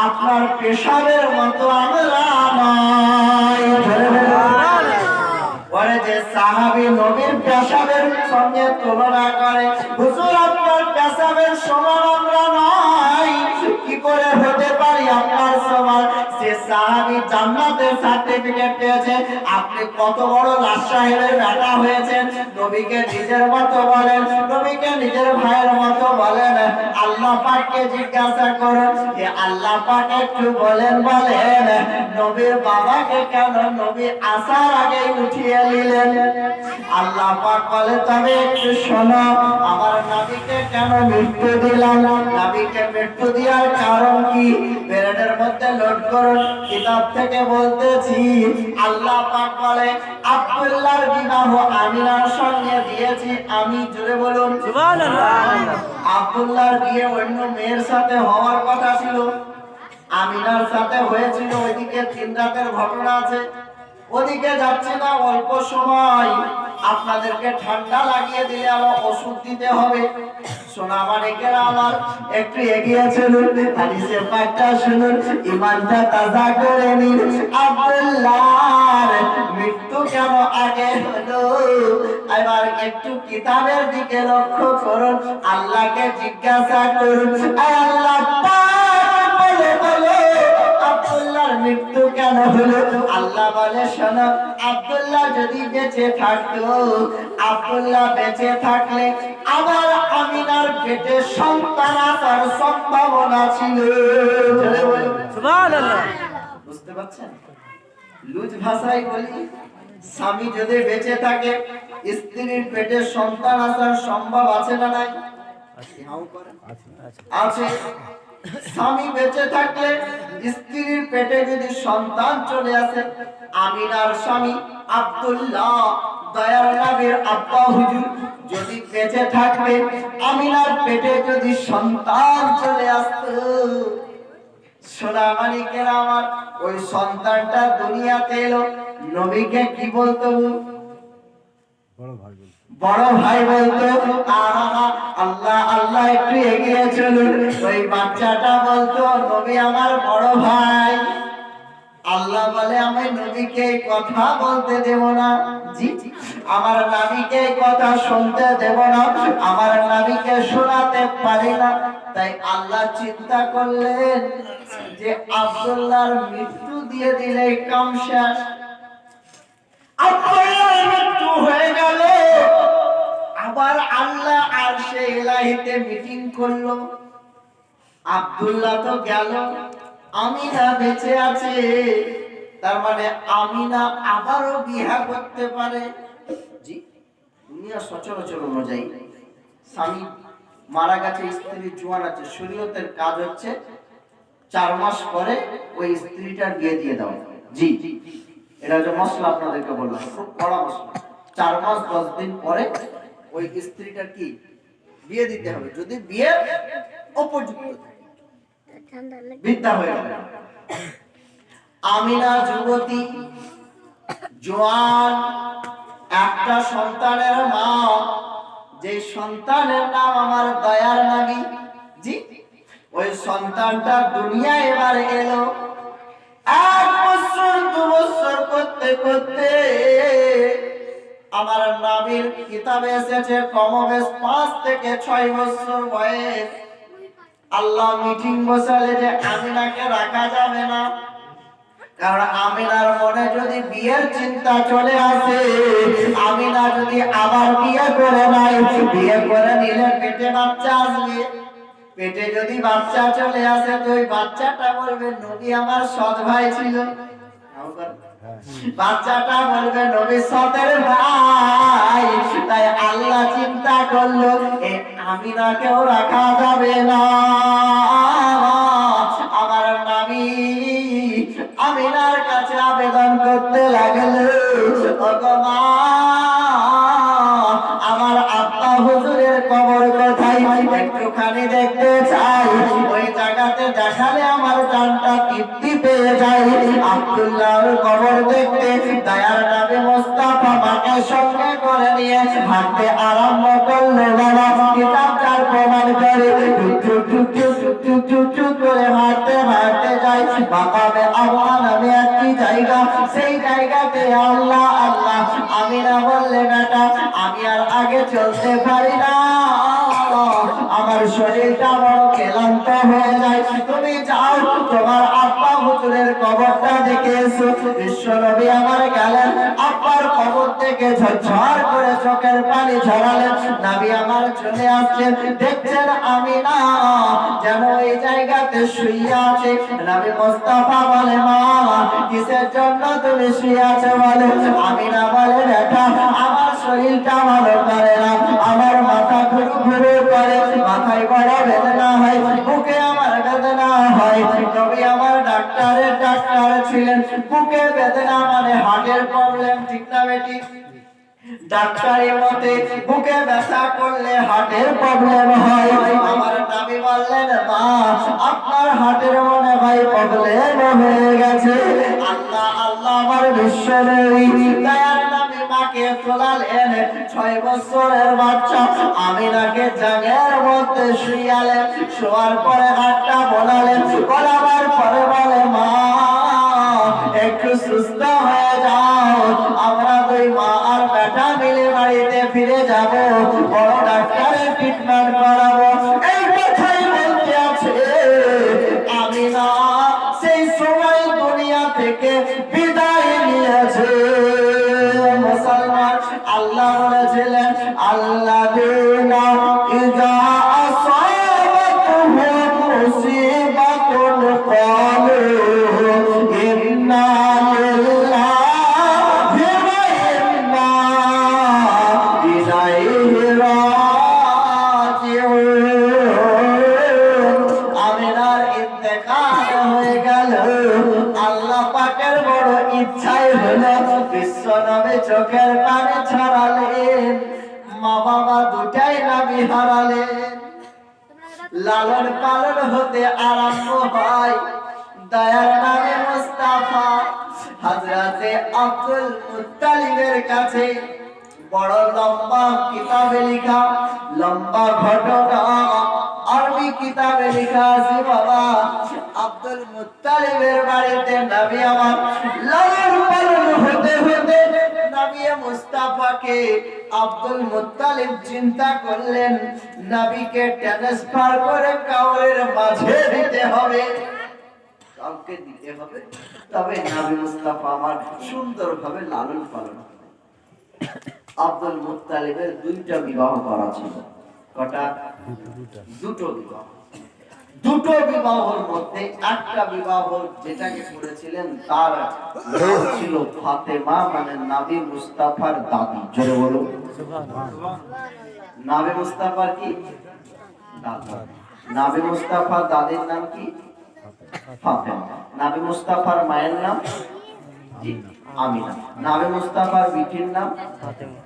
আপনার পেশাবের মতো আমরা নয়। ওরে যে সাহাবী নবীর পেশাবের সঙ্গে তুলনা করে, হুজুর আপনার পেশাবের সমান আমরা নয়, কি করে হতে পারি আপনার সমান? যে সাহাবী জান্নাতের সার্টিফিকেট পেয়েছে, আপনি কত বড় লাট সাহেবের বেটা হয়েছেন, নবীকে নিজের মতো বলেন, নবীকে নিজের ভাইয়ের মতো বলেন। আল্লাহ পাককে জিজ্ঞাসা করুন যে আল্লাহ পাক একটু বলেন নবীর বাবাকে কেন নবী আসার আগে উঠিয়ে নিলেন? আল্লাহ পাক বলে তবে একটু শোনো, আমার নবীকে কেন মৃত্যু দিলাম? নবীকে মৃত্যু দেওয়ার কারণ কি? ব্রেনের মধ্যে লোড করুন, কিতাব থেকে বলতেছি। আল্লাহ পাক বলে আব্দুল্লাহর বিবাহ আমিনার সঙ্গে দিয়েছি আমি। জোরে বলুন সুবহানাল্লাহ। আব্দুল্লাহর বিয়ে অন্য মেয়ের সাথে হওয়ার কথা ছিল, আমিনার সাথে হয়েছিল। ওইদিকে 3 রাতের ঘটনা আছে, ওদিকে যাচ্ছে না। অল্প সময় আপনাদেরকে ঠান্ডা লাগিয়ে দিলে আবার ওষুধ দিতে হবে। সোনা মানিকেরা আমার একটু এগিয়ে চলুন, হাদিসে পাকটা শুনুন, ঈমানটা তাজা করে নিন। আব্দুল্লাহর মৃত্যু কেন আগে হলো? এবার একটু কিতাবের দিকে লক্ষ্য করুন, আল্লাহকে জিজ্ঞাসা করুন, আল্লাহ পাক বলে বলে আব্দুল্লাহর মৃত্যু কেন হলো? আল্লাহ বলে শোনো, আব্দুল্লাহ যদি বেঁচে থাকতো, আব্দুল্লাহ বেঁচে থাকলে আবার আমিনার পেটে সন্তান আসার সম্ভাবনা ছিল। সুবহানাল্লাহ। বুঝতে পারছেন? লুজ ভাষায় বলি, স্বামী যদি বেঁচে থাকে, স্ত্রীর পেটে সন্তান আসার সম্ভব আছে না নাই? আছে। স্বামী বেঁচে থাকলে স্ত্রীর পেটে যদি সন্তান চলে আসে, আমিনার স্বামী আব্দুল্লাহ দয়ার নবীর আব্বা হুজুর যদি বেঁচে থাকবে, আমিনার পেটে যদি সন্তান চলে আসতো, সোনা মানিকেরা আমার, ওই সন্তানটা দুনিয়াতে এলো, নবীকে কি বলতো? বড় ভাই বলতো। আল্লাহ আল্লাহ একটু এগিয়ে চলুন, ওই বাচ্চাটা বলতো নবী আমার বড় ভাই। আল্লাহ বলে আমি নবীকে কথা বলতে দেব না। জি, আমার নবীকে কথা শুনতে দেব না, আমার নবীকে শোনাতে পারি না। তাই আল্লাহ চিন্তা করলেন যে আব্দুল্লাহর মৃত্যু দিয়ে দিলে কাম শেষ। আব্দুল্লাহর মৃত্যু হয়ে গেল, আবার আল্লাহ আরশে ইলাহিতে মিটিং করলো। আব্দুল্লাহ তো গেল, আমিনা বেঁচে আছে, তার মানে আমিনা আবারও বিয়ে করতে পারে। জি, দুনিয়া সচরাচর অনুযায়ী স্বামী মারা গেছে, স্ত্রী জোয়ান আছে, শরীয়তের কাজ হচ্ছে 4 মাস পরে ওই স্ত্রীটার বিয়ে দিয়ে দাও। জি, এটা যে মশলা আপনাদেরকে বললাম, খুব কড়া মশলা। 4 মাস 10 দিন পরে ওই স্ত্রীটার কি বিয়ে দিতে হবে, যদি বিয়ে উপযুক্ত বৃদ্ধা হয়ে যাবে। আমিনা যুবতী জোয়ান, একটা সন্তানের মা, যে সন্তানের নাম আমার দয়ার নবী। জি, ওই সন্তানটা দুনিয়ায় এবার এলো। 1 বছর 2 বছর করতে করতে আমার নবীর কিতাবে এসেছে কমবেশ 5 থেকে 6 বছর বয়স। আল্লাহ মিটিং বসালে যে আমিনাকে রাখা যাবে না, কারণ আমিনার মনে যদি বিয়ের চিন্তা চলে আসে, আমিনা যদি আবার বিয়ে করে নাই, বিয়ে করে নিলে পেটে বাচ্চা আসবে। পেটে যদি বাচ্চা চলে আসে তো ওই বাচ্চাটা বলবে নবী আমার সৎ ভাই ছিল, বাচ্চাটা বলবে নবী সতের ভাই। তাই আল্লাহ চিন্তা করলো এই আমিনাকেও রাখা যাবে না। আমার নবী আমিনার কাছে আবেদন করতে লাগলো, ওগো মা, আমার আব্বা হুজুরের কবর কোথায়, একটুখানি দেখতে চাই। ওই জায়গাতে দেখালে আমার জানটা তৃপ্তি পেয়ে যায়। আব্দুল্লাহর কবর দেখতে দয়ার নবী মুস্তাফা মাকে সঙ্গে করে নিয়ে হাঁটতে আরম্ভ করলো। বাবা কিতাব তার প্রমাণ করে টুক টুক টুক টুক টুক টুক টুক করে হাঁটতে হাঁটতে যায় মাকামে আল্লাহ নামে একটি জায়গা। সেই জায়গাতে আল্লাহ আল্লাহ আমিনা বললে, বেটা আমি আর আগে চলতে পারি না, আমার শরীরটা বড় ক্লান্ত হয়ে যায়, তুমি যাও তোমার আব্বা হুজুরের কবরটা দেখে এসো। বিশ্বনবী আমার গেলেন, আব্বার কবর থেকে ঝরঝর করে চোখের পানি ঝরালেন। নবী আমার চলে আসছেন, দেখছেন আমিনা যেন এই জায়গাতে শুয়ে আছে। নবী মুস্তাফা বলে, মা কিসের জন্য তুমি শুয়ে আছো বলো? আমিনা বলে, বেটা আমার শরীরটা ভালো করে না, আমার মাথা ঘুরু ঘুরু করে, মাথায় বড় বেদনা হয়, বুকে আমার বেদনা হয়। নবী আমার ডাক্তারের ডাক্তার ছিলেন, বুকে বেদনা মানে হার্টের প্রবলেম, ঠিক না বেটি? ডাক্তারের মতে বুকে ব্যথা করলে হার্টের প্রবলেম হয়। আমার নবী বললেন, মা আপনার হার্টের মনে হয় প্রবলেম হয়ে গেছে। আল্লাহ আল্লাহ আমার বিশ্বনবী দয়ার নবী মাকে তোলালেন। 6 বছরের বাচ্চা আমিনাকে জাগের মধ্যে শুয়ালেন। শোয়ার পরে হাতটা বলালেন, বলাবার পরে বলে, মা একটু সুস্থ হয়ে যাও, আমরা দুই মা আর বেটা মিলে বাড়িতে ফিরে যাব, বড় ডাক্তারের ট্রিটমেন্ট করাবো। এই কথাই বলতে আছে আমিনা সেই সময় দুনিয়া থেকে বিদায় নিয়েছে। মুসলমান আল্লাহ বলেছিলেন, আল্লাযীনা ইযা আসাবাতুহুম মুসিবাতুন ক্বালু ইন্না লিল্লাহি ওয়া ইন্না ইলাইহি রাজিউন। আমিনার ইন্তেকাল হয়ে গেল। আল্লাহ পাকের বড় ইচ্ছাই হলো বিশ্বনবী চোখের পানি ছড়ালেন, মা বাবা দুটাই নবী হারালেন। লালন পালন হতে আরম্ভ হয় দয়ার নবী মুস্তাফা হযরতে আব্দুল মুত্তালিবের কাছে। বড় লম্বা কিতাবে লেখা, লম্বা ঘটনা আরবি কিতাবে লেখা আছে। বাবা আব্দুল মুত্তালিবের বাড়িতে নবী আমার লালন পালন হতে হতে নবী মুস্তাফাকে আব্দুল মুত্তালিব চিন্তা করলেন, নবীকে ট্রান্সফার করে কাউরের মাঝে দিতে হবে, কাউকে দিতে হবে, তবে নবী মুস্তাফা আমার সুন্দরভাবে লালন পালন হবে। আব্দুল মুত্তালিবের 2টা বিবাহ করা ছিল। কটা? 2টো বিবাহ। 2টো বিবাহের মধ্যে একটা বিবাহ যেটাকে করেছিলেন তার নাম ছিল ফাতেমা, মানে নবী মুস্তাফার দাদি। জোরে বলুন সুবহানাল্লাহ। নবী মুস্তাফার কি দাদা? নবী মুস্তাফার দাদির নাম কি? ফাতেমা। নবী মুস্তাফার মায়ের নাম জি আমিনা। নবী মুস্তাফার বিটির নাম ফাতেমা।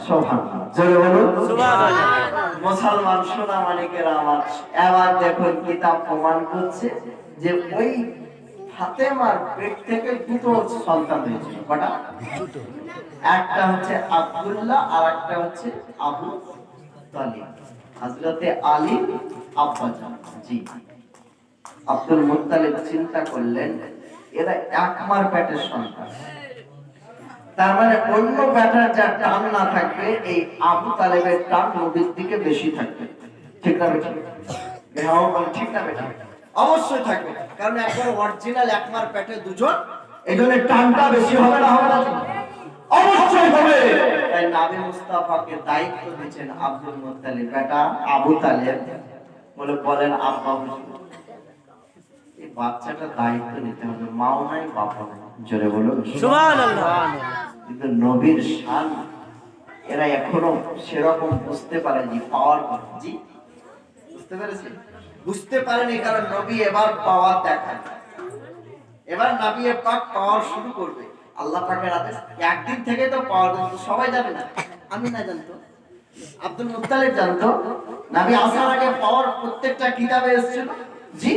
সুবহানাল্লাহ, জোরে বলুন সুবহানাল্লাহ। মুসলমান সোনা মানিকেরা আমার, এবার দেখুন কিতাব প্রমাণ করছে যে ওই ফাতেমার পেট থেকে দুটো সন্তান হয়েছিল। কটা? একটা হচ্ছে আব্দুল্লাহ আর একটা হচ্ছে আবু তালিব। হযরতে আলী আব্বাজান জি। আব্দুল মুত্তালিব চিন্তা করলেন এরা একমার পেটের সন্তান, তার মানে অন্য বেটার যা টান না থাকবে এই আবু তালেবের টান নবীর দিকে বেশি থাকবে। ঠিক না বেটা? হ্যাঁ বল, ঠিক না বেটা? অবশ্যই থাকবে, কারণ একবার অরিজিনাল একমার পেটে দুজন, এজন্য টানটা বেশি হবে না? হবে না? অবশ্যই হবে। তাই নবী মুস্তাফাকে দায়িত্ব দিয়েছেন আব্দুল মুত্তালিব বেটা আবু তালেব বলে বলেন আব্বা হুজুর এই বাচ্চাটার দায়িত্ব নিতে হবে, মাও নাই বাবা নাই। জোরে বলুন সুবহানাল্লাহ। কিন্তু নবীর শান এরা এখনো সেরকম বুঝতে পারেনি, পাওয়ার কথা জি বুঝতে পেরেছি, বুঝতে পারেনি, কারণ নবী এবার পাওয়ার দেখায়, এবার নবী পাক পাওয়ার শুরু করবে। আল্লাহ পাকের আদেশ, একদিন থেকে তো পাওয়ার, কিন্তু সবাই জানে না। আমি না জানতো, আব্দুল মুত্তালিব জানতো, নবী আসার আগে পাওয়ার প্রত্যেকটা কিতাবে এসেছিল জি,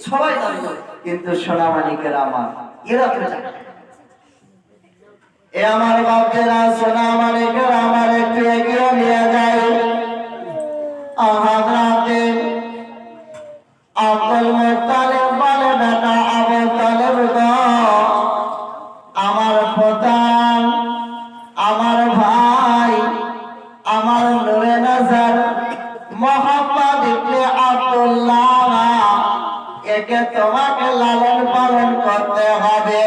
সবাই জানতো, কিন্তু সোনা মানিকেরা আমার এরা তো জানে। এ আমার বাপেরা সোনা মানিকেরা আমার একটু এগিয়ে নিয়ে যায়। হযরতে আব্দুল মুত্তালিব বলে বেটা আবু তালেব গো, আমার প্রধান, আমার ভাই, আমার নূরে নজর মোহাম্মদ ইবনে আব্দুল্লাহ, একে তোমাকে লালন পালন করতে হবে।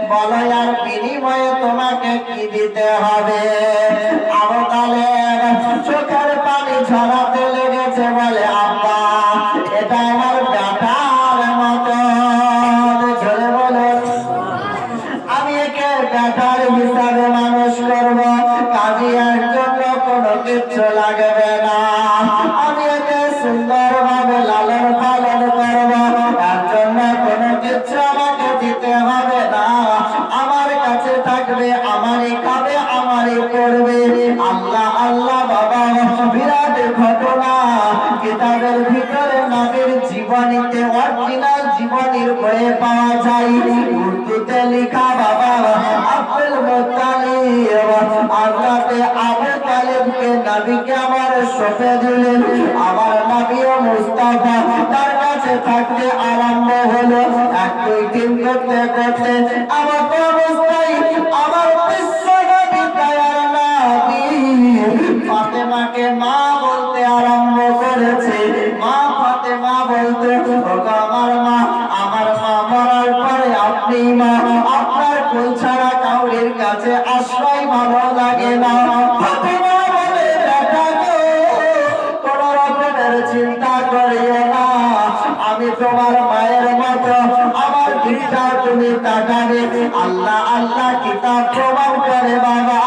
বলো আর বিনিময়ে তোমাকে কি দিতে হবে? আবু তালেব চোখের পানি ঝরাতে লেগেছে, বলে আব্বা এটা আমার বেটার মতো। ঝরে বলো আমি একে বেটার হিসাবে মানুষ করব, কাজী এর জন্য কোনো কিচ্ছু লাগবে না। আমি একে সুন্দরভাবে লালন পালন করব, তার জন্য কোনো কিচ্ছু আমাকে দিতে হবে না। আমার কাছে থাকবে, আমারই খাবে, আমারই করবে। আল্লাহ আল্লাহ বাবা, বিরাট ঘটনা কিতাবের ভিতরে নবীর জীবনীতে অরিজিনাল জীবনীর বইয়ে পাওয়া যায়। উর্দুতে লেখা বাবা আব্দুল মুত্তালিব হযরতে আবু তালেবকে নবীকে আমার সঁপে দিলেন। আমার নবী ও মুস্তাফা তার কাছে থাকতে আরম্ভ হলো। এক দুই দিন করতে করতে আমার অবস্থায় আমার বিশ্ব নবী দয়ার নবী ফাতেমাকে মা বলতে আরম্ভ করেছে। মা ফাতেমা বলতে, ওগো আমার মা, আমার মা মরার পরে আপনি মা, আপনার কোল ছাড়া কাউরির কাছে আশ্রয় ভালো লাগে না। ফাতেমা বলে বেটা গো, কোন রকমের চিন্তা করিও না, আমি তোমার মায়ের মতো, আমার দিকটা তুমি তাকাবে। আল্লাহ আল্লাহ কিতাব প্রমাণ করে বাবা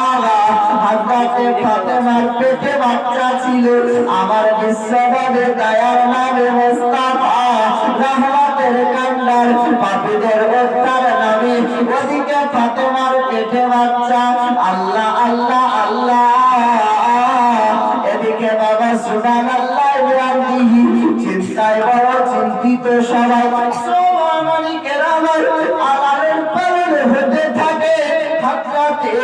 হযরতে ফাতেমার পেটে বাচ্চা ছিল। আমার বিশ্বনবী দয়ার নবী মুস্তাফা রহমতের কান্ডার পাপীদের উদ্ধার নবী, ওদিকে ফাতেমার পেটে বাচ্চা। আল্লাহ আল্লাহ আল্লাহ, এদিকে বাবা সুবহানাল্লাহ বিহামদিহি, চিন্তায় বড় চিন্তিত সবাই। সোমানিকের আমার আলালের পালন হতে থাকে। হযরতে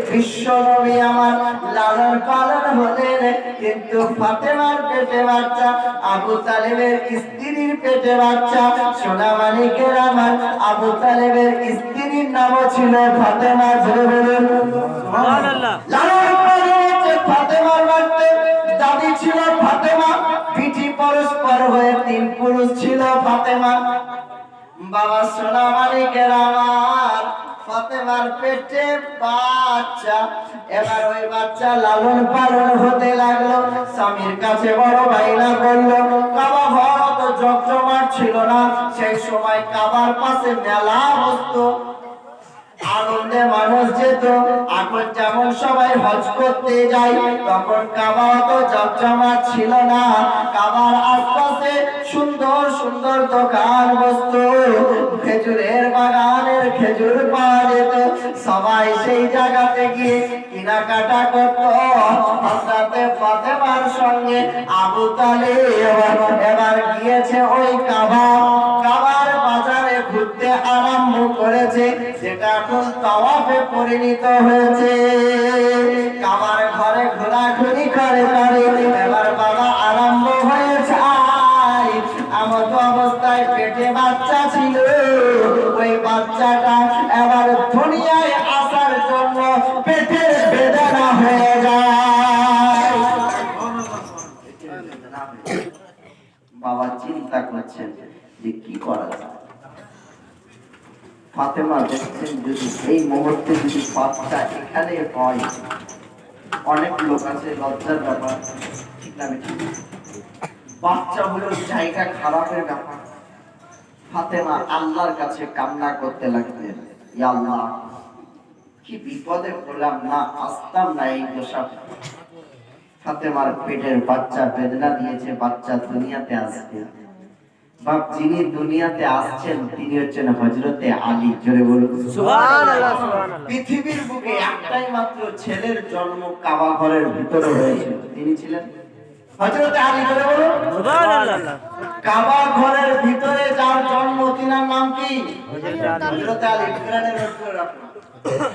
বিশ্বনবী আমার লালন পালন হলেন, কিন্তু ফাতেমার পেটে বাচ্চা, আবু তালেবের স্ত্রীর পেটে বাচ্চা। সোনা মানিকের আমার আবু তালেবের স্ত্রীর নামও ছিল ফাতেমা। জোরে বলুন সুবহানাল্লাহ। লালন পালন হচ্ছে ফাতেমার বাড়িতে, দাদি ছিল ফাতেমা, পিঠি পরস্পর হয়ে তিন পুরুষ ছিল ফাতেমা। বাবা সোনা মানিকের আমার ফাতেমার পেটে বাচ্চা। এবার ওই বাচ্চা লালন পালন হতে লাগলো। স্বামীর কাছে বড় ভাইরা করলো। কাবা ঘর তো জমজমাট ছিল না, সেই সময় কাবার পাশে মেলা বসতো, আনন্দে মানুষ যেত। এখন যেমন সবাই হজ করতে যায়, তখন কাবা তো জমজমাট ছিল না। কাবার আশপাশে সুন্দর সুন্দর দোকান বসতো, খেজুরের বাগানের খেজুর পাওয়া যেত। সবাই সেই জায়গাতে গিয়ে কেনাকাটা করতো। হযরতে ফাতেমার সঙ্গে আবু তালিব এবার গিয়েছে ওই কাবার বাজারে ঘুরতে আরম্ভ করেছে, যেটা এখন তাওয়াফে পরিণত হয়েছে। কাবার ঘরে ঘোরাঘুরি করে এবার বাবা আরম্ভ হয়েছে। এমন অবস্থায় পেটে বাচ্চা ছিল, ওই বাচ্চাটা এবার দুনিয়ায় আসার জন্য পেটের বেদনা হয়ে যায়। বাবা চিন্তা করছেন যে কি করা যায়। ফাতেমা দেখছেন যদি এই মুহূর্তে যদি বাচ্চা এখানে হয়, অনেক লোক আছে লজ্জার ব্যাপার, ঠিক না? বাচ্চা হলো জায়গা খারাপের ব্যাপার। ফাতেমা আল্লাহর কাছে কান্না করতে লাগলেন, ইয়া আল্লাহ, কি বিপদে পড়লাম, না আসতাম না এই দশা। ফাতেমার পেটের বাচ্চা বেদনা দিয়েছে, বাচ্চা দুনিয়াতে আসবে। বাপ যিনি দুনিয়াতে আসছেন তিনি হচ্ছেন হযরতে আলী। জোরে বলুন সুবহানাল্লাহ। পৃথিবীর বুকে একটাই মাত্র ছেলের জন্ম কাবা ঘরের ভিতরে হয়েছিল, তিনি ছিলেন হযরতে আলী। জোরে বলুন সুবহানাল্লাহ। কাবা ঘরের ভিতরে যার জন্ম তিনার নাম কি? হযরতে আলী। ব্রেনের উপর রাখুন,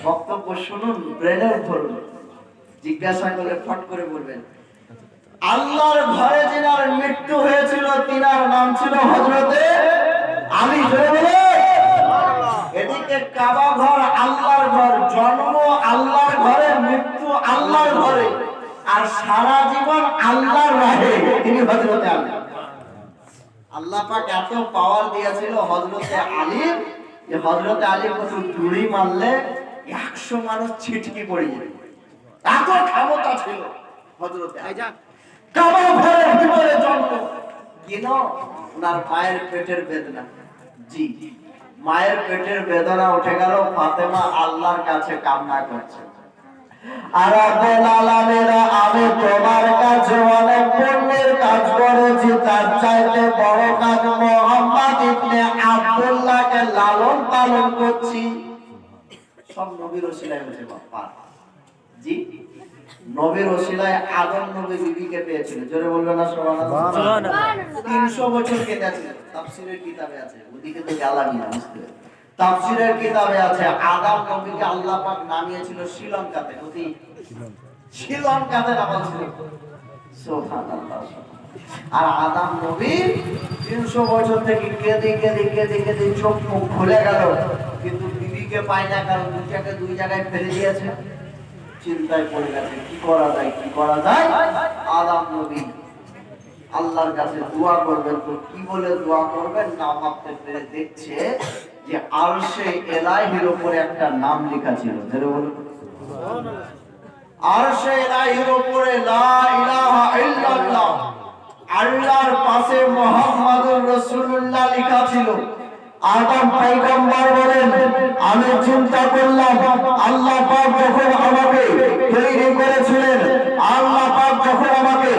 বক্তব্য শুনুন, ব্রেনের উপর জিজ্ঞাসা করলে ফট করে বলবেন। আল্লাহর ঘরে যিনার মৃত্যু হয়েছিল তিনার নাম ছিল হযরতে আলী। জোরে বলুন। এদিকে কাবা ঘর আল্লাহর ঘর, জন্ম আল্লাহর ঘরে, মৃত্যু আল্লাহর ঘরে, আর সারা জীবন আল্লাহর রাহে, তিনি হযরতে আলী। আল্লাহ পাক এত পাওয়ার দিয়েছিল হযরতে আলী, যে হযরতে আলী কত দূরে মারলে 100 মানুষ ছিটকি পড়ে যাবে, এত ক্ষমতা ছিল হযরতে আলী। কাবা ঘরের ভিতরে জন্ম, কেন? ওনার মায়ের পেটের বেদনা। জি, মায়ের পেটের বেদনা উঠে গেল, ফাতেমা আল্লাহর কাছে কান্না করছে, আর রব্বুল আলামিন, আমি তোমার কাছে অনেক পুণ্যের কাজ করেছি, তার চাইতে বড় কাজ মুহাম্মদ ইবনে আব্দুল্লাহকে লালন পালন করছি। সব নবীর ওসিলায় হয়েছে বাবা। জি, নবীর ওসিলায় আদম নবী বিবিকে পেয়েছিল। জোরে বলবেন না সুবহানাল্লাহ। 300 বছর কেটেছে, তাফসীরের কিতাবে আছে, ওদিকে তো জ্বালানি না, বুঝতে? তাফসীরের কিতাবে আছে আদম নবীকে আল্লাহ পাক নামিয়েছিল শ্রীলঙ্কাতে, ওই শ্রীলঙ্কাতে নামিয়েছিল। সুবহানাল্লাহ। আর আদম নবী 300 বছর থেকে কেঁদে কেঁদে কেঁদে কেঁদে চোখ মুখ খুলে গেল, কিন্তু বিবিকে পায় না, কারণ দুটাকে দুই জায়গায় ফেলে দিয়েছে। চিন্তায় পড়ে গেছে, কি করা যায়, কি করা যায়। আদম নবী আল্লাহর কাছে দোয়া করবেন, তো কি বলে দোয়া করবেন না ভাবতে পেরে দেখছে যে আরশে ইলাহির উপরে একটা নাম লেখা ছিল। যেটা বলুন সুবহানাল্লাহ। আরশে ইলাহির উপরে লা ইলাহা ইল্লাল্লাহ, আল্লাহর পাশে মুহাম্মাদুর রাসূলুল্লাহ লেখা ছিল। আদম পয়গম্বর বলেন, আমি চিন্তা করলাম আল্লাহ পাক যখন আমাকে তৈরি করেছিলেন, আল্লাহ পাক যখন আমাকে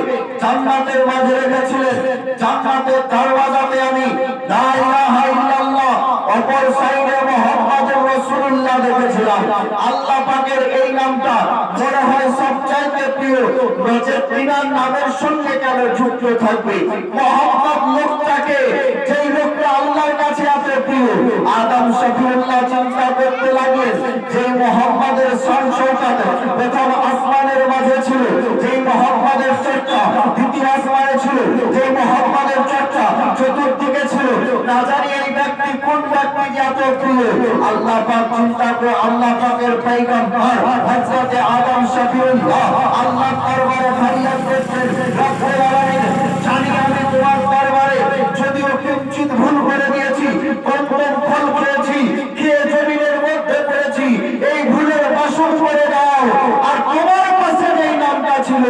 জান্নাতের মাঝে রেখেছিলেন, জান্নাতের দরওয়াজাতে আমি লা ইলাহা ইল্লাল্লাহ, অপর সাইডে মুহাম্মাদুর রাসূলুল্লাহ দেখেছিলাম। আল্লাহ পাকের এই নামটা মনে হয় সবচাইতে প্রিয়, নচে তিনার নামের সঙ্গে কেন যুক্ত থাকবে? মুহাম্মদ লোকটাকে, যেই লোকটা আল্লাহর কাছে আছে প্রিয়, আদম শফিউল্লাহ চিন্তা করতে লাগলেন, যে মুহাম্মাদের সংসৌকাত প্রথম আসমানের মাঝে ছিল, যে মুহাম্মাদের চর্চা দ্বিতীয় আসমানে ছিল, যে মুহাম্মাদের চর্চা চতুর্দিকে ছিল, না জানি এই ব্যক্তি কোন ব্যক্তি এত প্রিয়। আল্লাহ পাক চিন্তা করে আল্লাহ পাকের পয়গম্বর হযরত আদম শফিউল্লাহ আল্লাহ দরবারে ফরিয়াদ করতেন, রব্বুল আলামিন, জানি আমি তোমার দরবারে যদিও কিঞ্চিত ভুল করে দিয়েছি, কন্দন ফল করেছি, খেয়ে জমিনের মধ্যে পড়েছি, এই ভুলের বাসন করে দাও। আর তোমার কাছে এই নামটা ছিল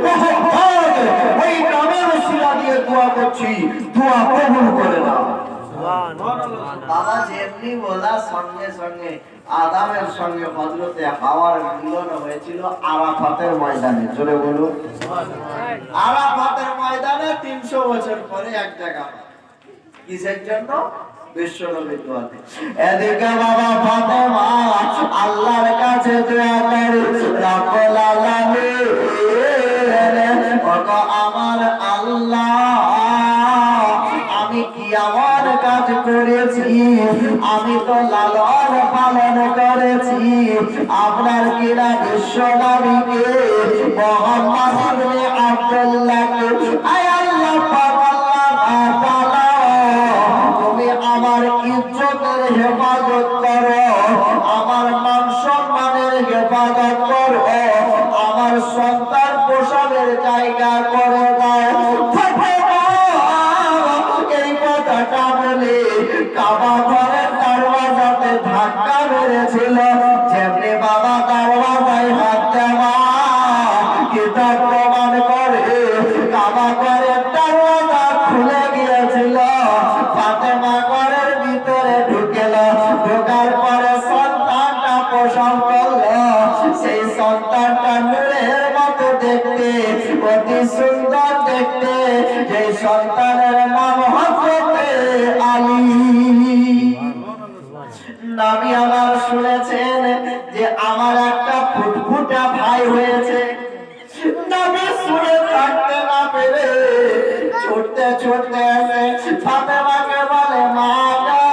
মুহাম্মদ, ওই নামের ওসিলা দিয়ে দোয়া করছি, দোয়া কবুল করে দাও। বাবা যেমনি বলা সঙ্গে সঙ্গে আদমের সঙ্গে হযরতে হাওয়ার মিলন হয়েছিল আরাফাতের ময়দানে। জোরে বলুন আরাফাতের ময়দানে 300 বছর পরে এক জায়গা। কিসের জন্য? বিশ্বনবীর দোয়াতে। এদিকে বাবা ফাতেমা আল্লাহর কাছে দোয়া করে, রব্বুল আলামিন ওগো আমার আল্লাহ, আমি কি এমন কাজ করেছি? আমি তো লালন পালন করেছি আপনার কিনা বিশ্বনবীকে মুহাম্মদ ইবনে আব্দুল্লাহকে। আয় আল্লাহ পাক, আল্লাহ তাআলা তুমি আমার ইজ্জতের হেফাজত করো, আমার মান সম্মানের হেফাজত করো, আমার সন্তান প্রসবের জায়গা করে দাও। এই কথাটা বলে কাবা ঘরের দরওয়াজাতে ধাক্কা মেরেছিল। যেমনি বাবা দরওয়াজায় হাত দেওয়া কিতাব প্রমাণ করে কাবা ঘরের দরওয়াজা খুলে গিয়েছিল। ফাতেমা ঘরের ভিতরে ঢুকেল, ঢোকার পরে সন্তানটা প্রসব করল। সেই সন্তানটা নূরের মতো দেখতে, অতি সুন্দর দেখতে। যে সন্তানের নাম হযরতে আলী। নবী আমার শুনেছেন যে আমার একটা ফুটফুটা ভাই হয়েছে। নবী শুনে থাকতে না পেরে ছুটতে ছুটতে এসে ফাতেমাকে বলে, মা গো,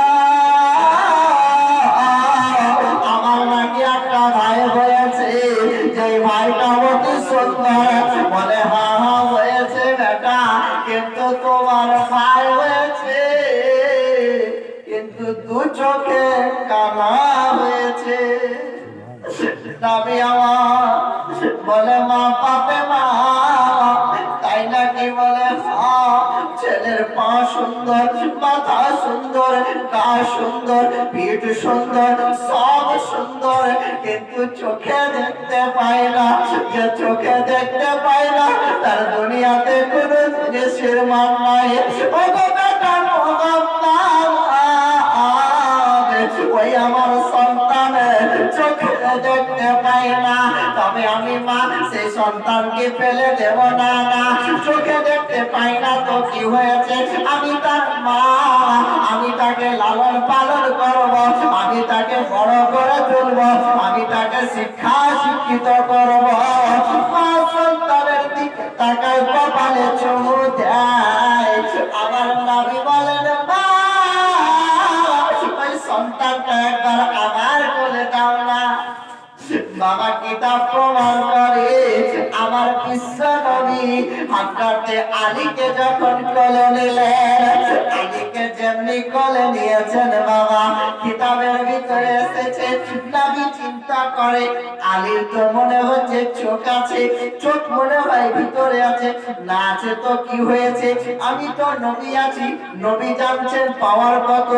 আমার নাকি একটা ভাই হয়েছে। যে ভাইটা অতি সুন্দর। বলে, হ্যাঁ হ্যাঁ হয়েছে বেটা, কিন্তু তোমার ভাই হয়েছে কিন্তু দু চোখে কানা হয়েছে। নবী আমার বলে, মা ফাতেমা তাই নাকি? বলে, হ্যাঁ, ছেলের পা সুন্দর, মাথা সুন্দর, গা সুন্দর, পিঠ সুন্দর, সব সুন্দর, কিন্তু চোখে দেখতে পায় না। যে চোখে দেখতে পায় না তার দুনিয়াতে কোনো জিনিসের মান নাই। ও বেটা ওই আমার সন্তান চোখে দেখতে পায় না, তবে আমি মা সেই সন্তানকে ফেলে দেব না। না, চোখে দেখতে পাই না তো কি হয়েছে? আমি তার মা, আমি তাকে লালন পালন করব, আমি তাকে বড় করে তুলব, আমি তাকে শিক্ষিত করব। মা সন্তানের দিকে তাকায়, কপালে চুমু দেয়। আমার নবী বলেন, মা ওই সন্তানটা একবার আমার কোলে দাও না। বাবা কিতাব প্রমাণ করে আমার বিশ্ব নবী হযরতে আলীকে যখন কোলে নিলেন, আলীকে যেমনি কোলে নিয়েছেন বাবা, কিতাবের ভিতরে এসেছে নবী চিন্তা করে আলীর তো মনে হচ্ছে চোখ আছে, চোখ মনে হয় ভিতরে আছে, না আছে তো কি হয়েছে? আমি তো নবী আছি। নবী জানছেন পাওয়ার কত,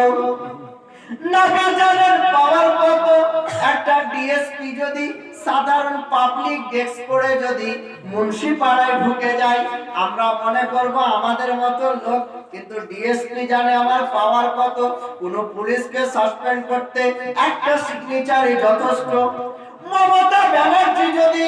নবী জানেন পাওয়ার কত। একটা ডিএসপি যদি সাধারণ পাবলিক ডেস্ক করে যদি মুন্সিপাড়ায় ঢুকে যায়, আমরা মনে করব আমাদের মতো লোক, কিন্তু ডিএসপি জানে আমার পাওয়ার কত। কোন পুলিশকে সাসপেন্ড করতে একটা সিগনেচারই যথেষ্ট। মমতা ব্যানার্জি যদি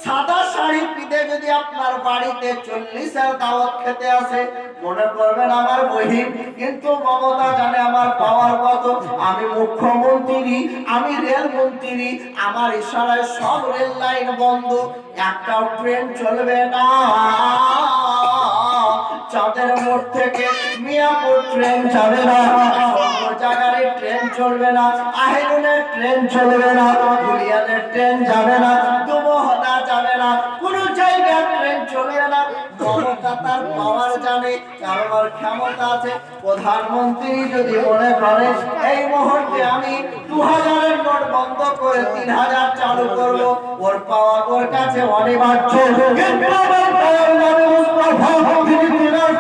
সাদা শাড়ি পিঁধে যদি আপনার বাড়িতে 40-এর দাওয়াত খেতে আসে, মনে করবেন আমার বহিন, কিন্তু মমতা জানে আমার পাওয়ার কত। আমি মুখ্যমন্ত্রী, আমি রেল মন্ত্রী, আমার ইশারায় সব রেল লাইন বন্ধ, একটাও ট্রেন চলবে না। চাঁদের মোড় থেকে মিয়াপুর ট্রেন যাবে না, জায়গায় ট্রেন চলবে না, আহিরুনের ট্রেন চলবে না, গুলিয়ানের ট্রেন যাবে না, দুমোহনা যাবে না, কোন জায়গায় ট্রেন চলবে না। মমতা তার পাওয়ার জানে, কারোর ক্ষমতা আছে। প্রধানমন্ত্রী যদি মনে করে এই মুহূর্তে আমি 2000-এর নোট বন্ধ করে 3000 চালু করব, ওর পাওয়ার ওর কাছে অনিবার্য। কিন্তু আমার পাওয়ার নবী মুস্তাফা তিনি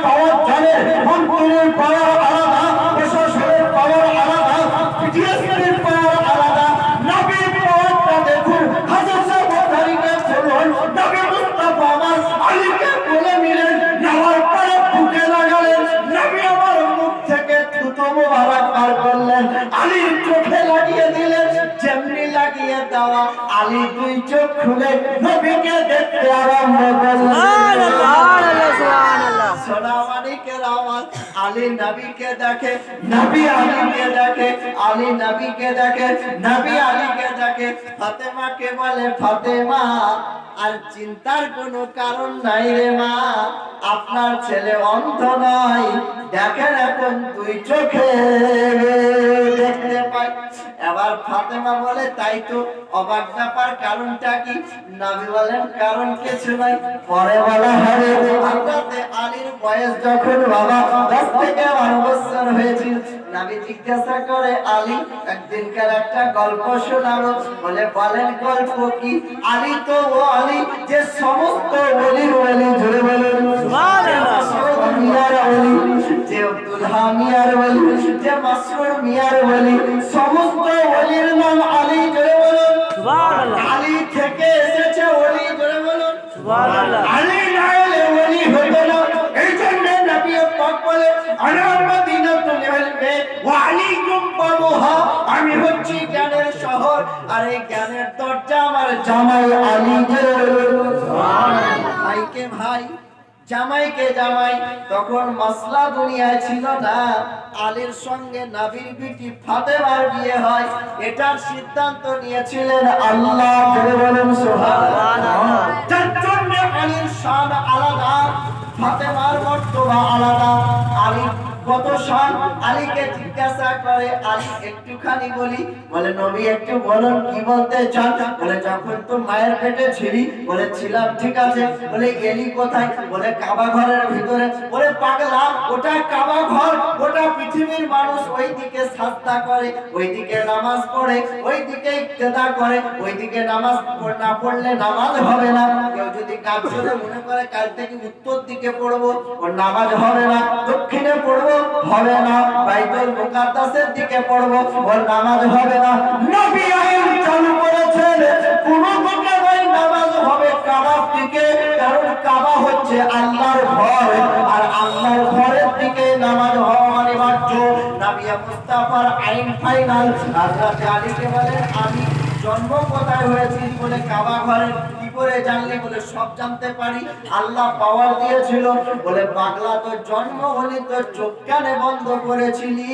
পাওয়ার জানে, মন্ত্রীর পাওয়ার আলাদা, প্রশাসনের পাওয়ার আলাদা, ডিএসপির পাওয়ার আলাদা। নবীর পাওয়ারটা দেখুন, হাজার সাহাবাকে বলুন, নবী মুস্তাফা আমার আলীকে বলে নিলেন, নেওয়ার পরে বুকে লাগালেন। নবী আমার মুখ থেকে থুতু মুবারক বার করলেন, আলীর চোখে লাগিয়ে দিলেন। যেমনি লাগিয়ে দেওয়া, আলী দুই চোখ খুলে নবীকে দেখতে আরম্ভ করলেন। সোনামানিকের আওয়াজ, আলী নবীকে দেখে, নবী আলীকে দেখে, আলী নবীকে দেখে, নবী আলীকে দেখে। ফাতেমাকে বলে, ফাতেমা আর চিন্তার কোনো কারণ নাই রে মা, আপনার ছেলে অন্ধ নয়, দেখেন এখন দুই চোখে দেখতে পাই। এবার ফাতেমা বলে, তাই তো অবাক ব্যাপার, কারণটা কি? নবী বলেন, কারণ কিছু নাই। পরে বলা হবে, হযরতে আলীর বয়স যখন বাবা 10 থেকে 12 বছর হয়েছিল, নবী জিজ্ঞাসা করে, আলী একদিনকার একটা গল্প শোনাবো। বলে, বলেন গল্প কি? আলী তো ও আলী যে সমস্ত ওলির ওলি, জুড়ে বলেন সুবহানাল্লাহ, মিয়ার ওলি, যে আব্দুল্লাহ মিয়ার ওলি, যে মাসরুর মিয়ার ওলি, সমস্ত ওলির নাম আলী, জুড়ে বলেন সুবহানাল্লাহ। আলী থেকে এসেছে ওলি, জুড়ে বলেন সুবহানাল্লাহ। আলী না হলে ওলি হতো না। এই জন্য নবী পাক বলে, আনা মদিনাতুল ইলমি ওয়া আলাইকুম বাবুহা, আমি হচ্ছি জ্ঞানের শহর, আর এই জ্ঞানের দরজা আমার জামাই আলী, সুবহানাল্লাহ। ভাইকে ভাই, জামাইকে জামাই। তখন মাসলা দুনিয়ায় ছিল না, আলীর সঙ্গে নবীর বিটি ফাতেমার বিয়ে হয়, এটার সিদ্ধান্ত নিয়েছিলেন আল্লাহ, বলেন সুবহানাল্লাহ। যার জন্য আলীর শান আলাদা, ফাতেমার মর্তবা আলাদা। আলী কত শান? আলীকে জিজ্ঞাসা করে, আলী একটুখানি বলি। বলে, নবী একটু বলুন, কি বলতে চান? বলে, যখন তো মায়ের পেটে ছিলি, বলে ছিলাম, ঠিক আছে। বলে, এলি কোথায়? বলে, কাবা ঘরের ভিতরে। বলে, পাগলা, ওটা কাবা ঘর, ওটা পৃথিবীর মানুষ ওই দিকে সাজদা করে, ওই দিকে নামাজ পড়ে, ওই দিকে ইক্তেদা করে, ওই দিকে নামাজ না পড়লে নামাজ হবে না। কেউ যদি কাজ করে মনে করে কাল থেকে উত্তর দিকে পড়বো, ওর নামাজ হবে না। দক্ষিণে পড়বো, হবে না। বাইতুল মুকাদ্দাসের দিকে পড়বো, ওর নামাজ হবে না। নবী আইন চালু করেছেন, কোন দিকে নয়, নামাজ হবে কাবার দিকে, কারণ কাবা হচ্ছে আল্লাহর ঘর, আর আল্লাহর ঘরের দিকে নামাজ হওয়া অনিবার্য। নবী মুস্তাফার আইন ফাইনাল। হযরত আলীকে বলেন, আমি জন্ম কোথায় হয়েছি? বলে, কাবা ঘরে। কি করে জানলি? বলে, সব জানতে পারি, আল্লাহ পাওয়ার দিয়েছিল। বলে, পাগলা, তো জন্ম হলি তো চোখ কানে বন্ধ করেছিলি।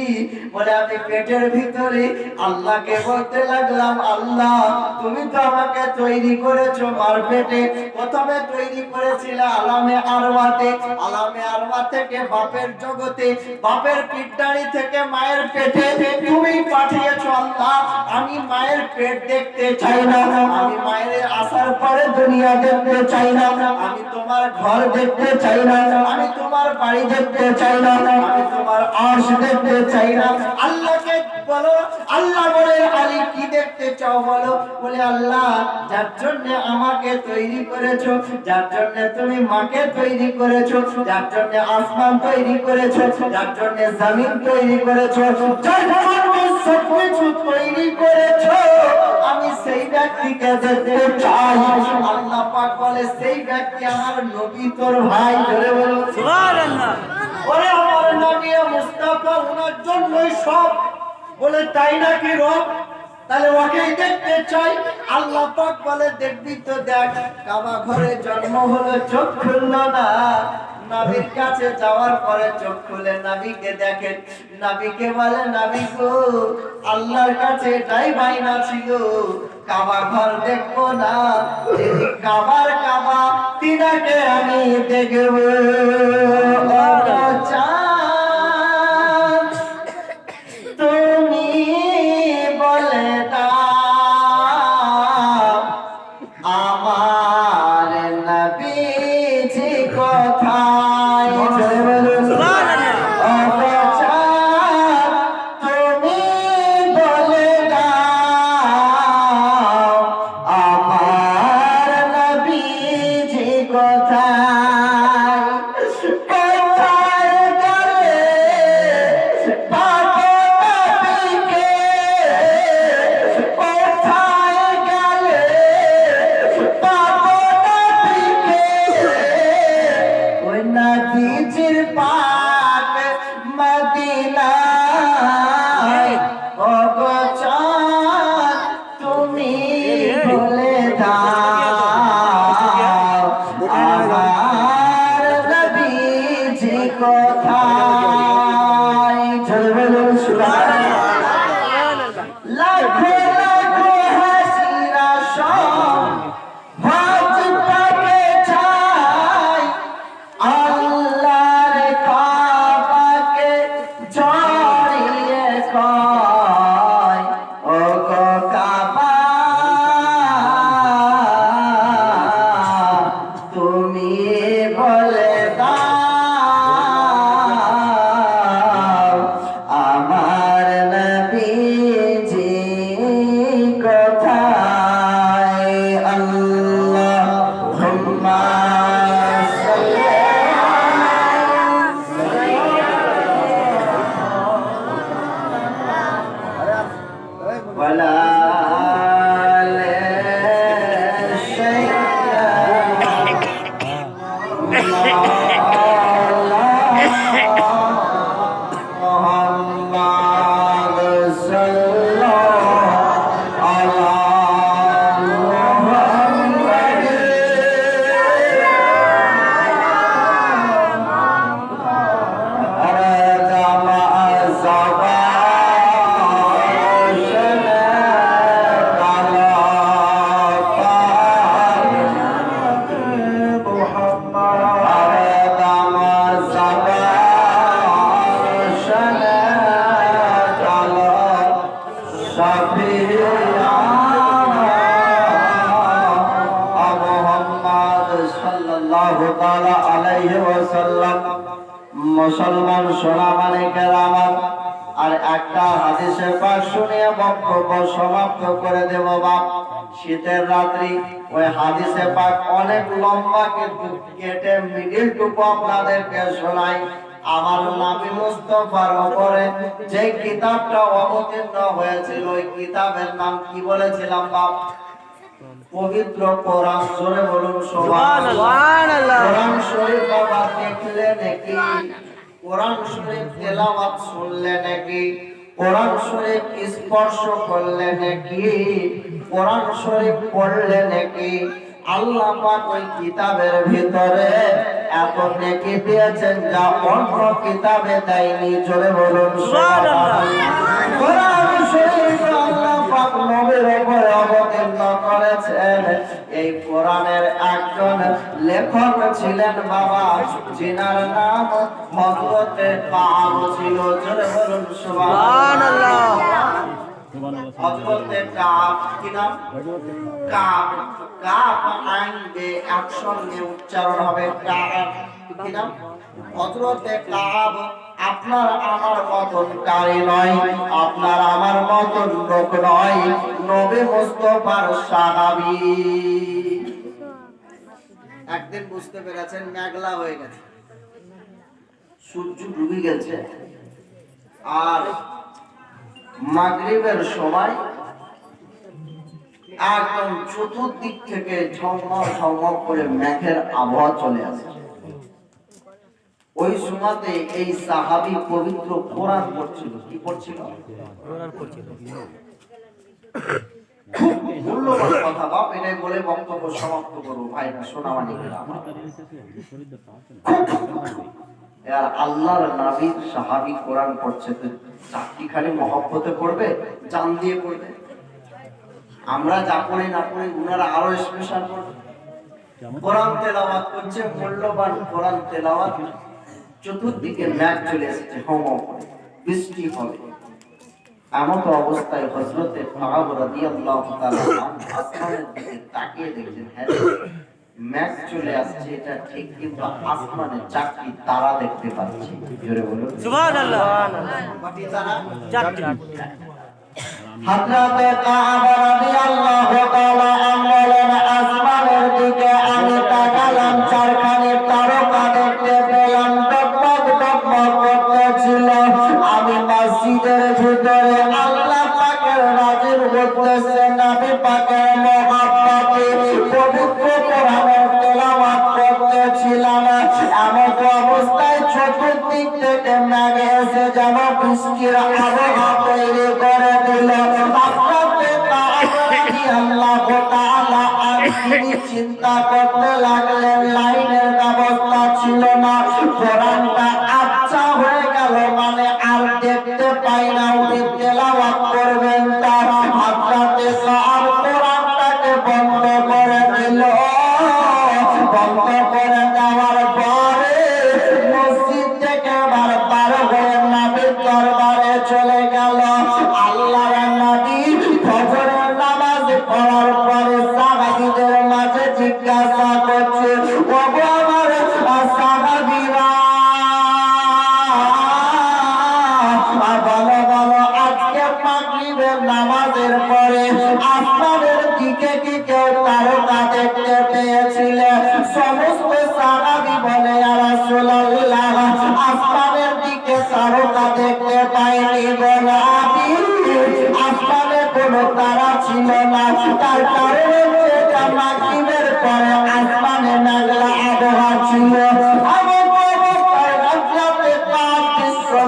বলে, আমি পেটের ভিতরে আল্লাহকে বলতে লাগলাম, আল্লাহ তুমি তো আমাকে তৈরি করেছো মার পেটে, প্রথমে তৈরি করেছিলে আলামে আরওয়াতে, আলামে আরওয়া থেকে বাপের জগতে, বাপের পিঠদাড়ি থেকে মায়ের পেটে তুমি পাঠিয়েছো আল্লাহ। আমি মায়ের পেট দেখতে চাই না, আমি মায়ের আসার পরে দুনিয়া দেখতে চাই না, আমি তোমার ঘর দেখতে চাই না, আমি তোমার বাড়ি দেখতে চাই না, আমি তোমার আরশ দেখতে চাই না। আল্লাহকে বলো, আল্লাহ বলে, আলী কি দেখতে চাও বলো? বলে, আল্লাহ যার জন্য আমাকে তৈরি করেছো, যার জন্য তুমি মাকে তৈরি করেছো, যার জন্য আসমান তৈরি করেছো, যার জন্য জমিন তৈরি করেছো, যার জন্য সবকিছু তৈরি করেছো, আমি সেই ব্যক্তিকে দেখতে চাই। আল্লাহ পাক বলে, সেই ব্যক্তি আমার নবী, তোর ভাই, ধরে বলো সুবহানাল্লাহ। ওরে আমার নবী মুস্তাফা, ওনার জন্যই সব। বলে, তাই নাকি রব? তাহলে ওকেই দেখতে চাই। আল্লাহ পাক বলে, দেখবি তো দেখ, কাবা ঘরে জন্ম হলো, চোখ খুললো না। নবীর কাছে যাওয়ার পরে চোখ খুলে নবীকে দেখেন। নবীকে বলে, নবী গো, আল্লাহর কাছে এটাই বাইনা ছিল, কাবা ঘর দেখবো না, যদি কাবার কাবা তিনাকে আমি দেখবো। তুমি বলে দাও, আমার নবীজি কোথায়? তুমি বলে দাও, আমার নবীজি কোথায়? কোথায় জোরে বলুন সুবহানাল্লাহ। লাখো লাখো হাসিরা সব ভাজপাকে চাই, আল্লাহর কাবাকে জড়িয়ে কয়, ও গো কাবা তুমি বলে দাও আমার নবীজি কোথায়। আল্লাহুম্মা সাল্লি ওয়ালা আলি মুসলমান সোনামানিকের আমার আর একটা হাদিসের পাঠ শুনিয়ে বক্তব্য সমাপ্ত করে দেব বাপ। শীতের রাত্রি ওই হাদিসে পাক অনেক লম্বা, কিন্তু কেটে মিডিল টুকু আপনাদেরকে শোনাই। আমার নবী মুস্তাফার উপরে যে কিতাবটা অবতীর্ণ হয়েছিল ওই কিতাবের নাম কি বলেছিলাম বাপ? পবিত্র কোরআন। জোরে বলুন সুবহানাল্লাহ। কোরআন শরীফ বাবা দেখলে নাকি, কোরআন শরীফ তেলাওয়াত শুনলে নাকি, কোরআন শরীফ স্পর্শ করলে নাকি, কোরআন শরীফ পড়লে নাকি, আল্লাহ পাক ওই কিতাবের ভিতরে এত নেকি দিয়েছেন যা অন্য কিতাবে দেয়নি। জোরে বলুন সুবহানাল্লাহ। কোরআন শরীফ আল্লাহ পাক নবীর উপরে অবতীর্ণ করেছেন। এই কোরআনের একজন লেখক ছিলেন বাবা, যিনার নাম হযরতে কাব ছিল। জোরে বলুন সুবহানাল্লাহ। হযরতে কাব কি নাম? কাব। কাব আইন বে একসঙ্গে উচ্চারণ হবে কাব। কি নাম? হযরতে কাব আপনার আমার মতন কারি নয়, আপনার আমার মতন লোক নয়, নবী মুস্তাফার সাহাবী। একদিন বুঝতে পেরেছেন মেঘলা হয়ে গেছে, সূর্য ডুবে গেছে, আর মাগরিবের সময় একদম চতুর্দিক থেকে ঝমঝম ঝমঝম করে মেঘের আবহাওয়া চলে আসে। ওই সময়তে এই সাহাবী পবিত্র কোরআন পড়ছিল। কি পড়ছিল? কোরআন পড়ছিল। খুব মূল্যবান কথা বাপ, এটাই বলে বক্তব্য সমাপ্ত করবো ভাইরা সোনামানিকেরা আমার। আর আল্লাহর নবীর সাহাবী কোরআন পড়ছে, তো চারটি খালি মহব্বতে পড়বে, জান দিয়ে পড়বে। আমরা যা পড়ি না পড়ি উনারা আরো স্পেশাল পড়বে। কোরআন তেলাওয়াত করছে, মূল্যবান কোরআন তেলাওয়াত। চতুর্দিকে মেঘ চলে এসেছে, বৃষ্টি হবে। এমন অবস্থায় হযরতে কাব রাদিয়াল্লাহু তাআলা আসমানের দিকে তাকিয়ে দেখলেন, হ্যাঁ মেঘ চলে আসছে এটা ঠিক, কিন্তু আসমানে চারটি তারা দেখতে পাচ্ছি। জোরে বলুন সুবহানাল্লাহ। কয়টি তারা? চারটি। হযরতে কাব রাদিয়াল্লাহু তাআলা বলেন, আসমানের দিকে আমি তাকালাম, চারখানি তারকা দেখতে পেলাম, টকটক টকটক করতেছিল। আমি মসজিদের ভিতরে আল্লাহ পাকের নাজিল হতেছে, নবী পাকের মহব্বতে পবিত্র কোরআনের তেলাওয়াত করতেছিলাম। এমন অবস্থায় চতুর্দিক থেকে মেঘ এসে যেন বৃষ্টির আবহাওয়া তৈরি করে দিল। তিনি চিন্তা করতে লাগলেন, লাইনের ব্যবস্থা ছিল না, কোরআনটা আচ্ছা হয়ে গেল, মানে আর দেখতে দেখতে পাই না, উনি তেলাওয়াত করবেন। তার হযরতে কাব কোরআনটাকে বন্ধ করে দিল। বন্ধ করে দেওয়ার পরে মসজিদ থেকে বারবার হয়ে নবীর দরবারে চলে গেল। আল্লাহর নবী ফজরের নামাজ পড়ার পরে সাহাবীদের মাঝে জিজ্ঞাসা করছে, ওগো আমার সাহাবীরা, বলো বলো, আজকে মাগরিবের নামাজের পরে আসমানের দিকে কি কেউ তারকা দেখতে পেয়েছিলে? সমস্ত সাহাবী বলে, ইয়া রাসূলুল্লাহ, আসমানের দিকে তারকা দেখতে পাইনি গো নবী, আসমানে কোনো তারা ছিল না। তার কারণে এটা মাগরিবের পরে আসমানে মেঘলা আবহাওয়া ছিল।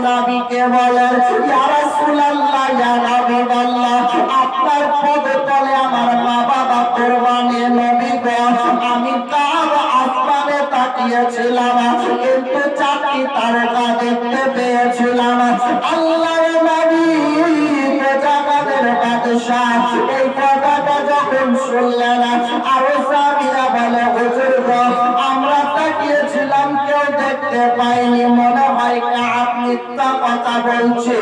নবীকে বলেন, ইয়া রাসূলুল্লাহ, ইয়া হাবিবাল্লাহ, আপনার পদতলে আমার মা বাবা কুরবানি। নবী গো, আমি কাব আসমানে তাকিয়েছিলাম, কিন্তু চারটি তারকা দেখতে পেয়েছিলাম। আল্লাহর নবী জাগাতের বাদশাহ এই কথাটা যখন শুনলেন, আরো সাহাবীরা বলে, হুজুর গো, আমরা তাকিয়েছিলাম, কেউ দেখতে পাইনি, মনে হয় কাব মিথ্যা কথা বলছে।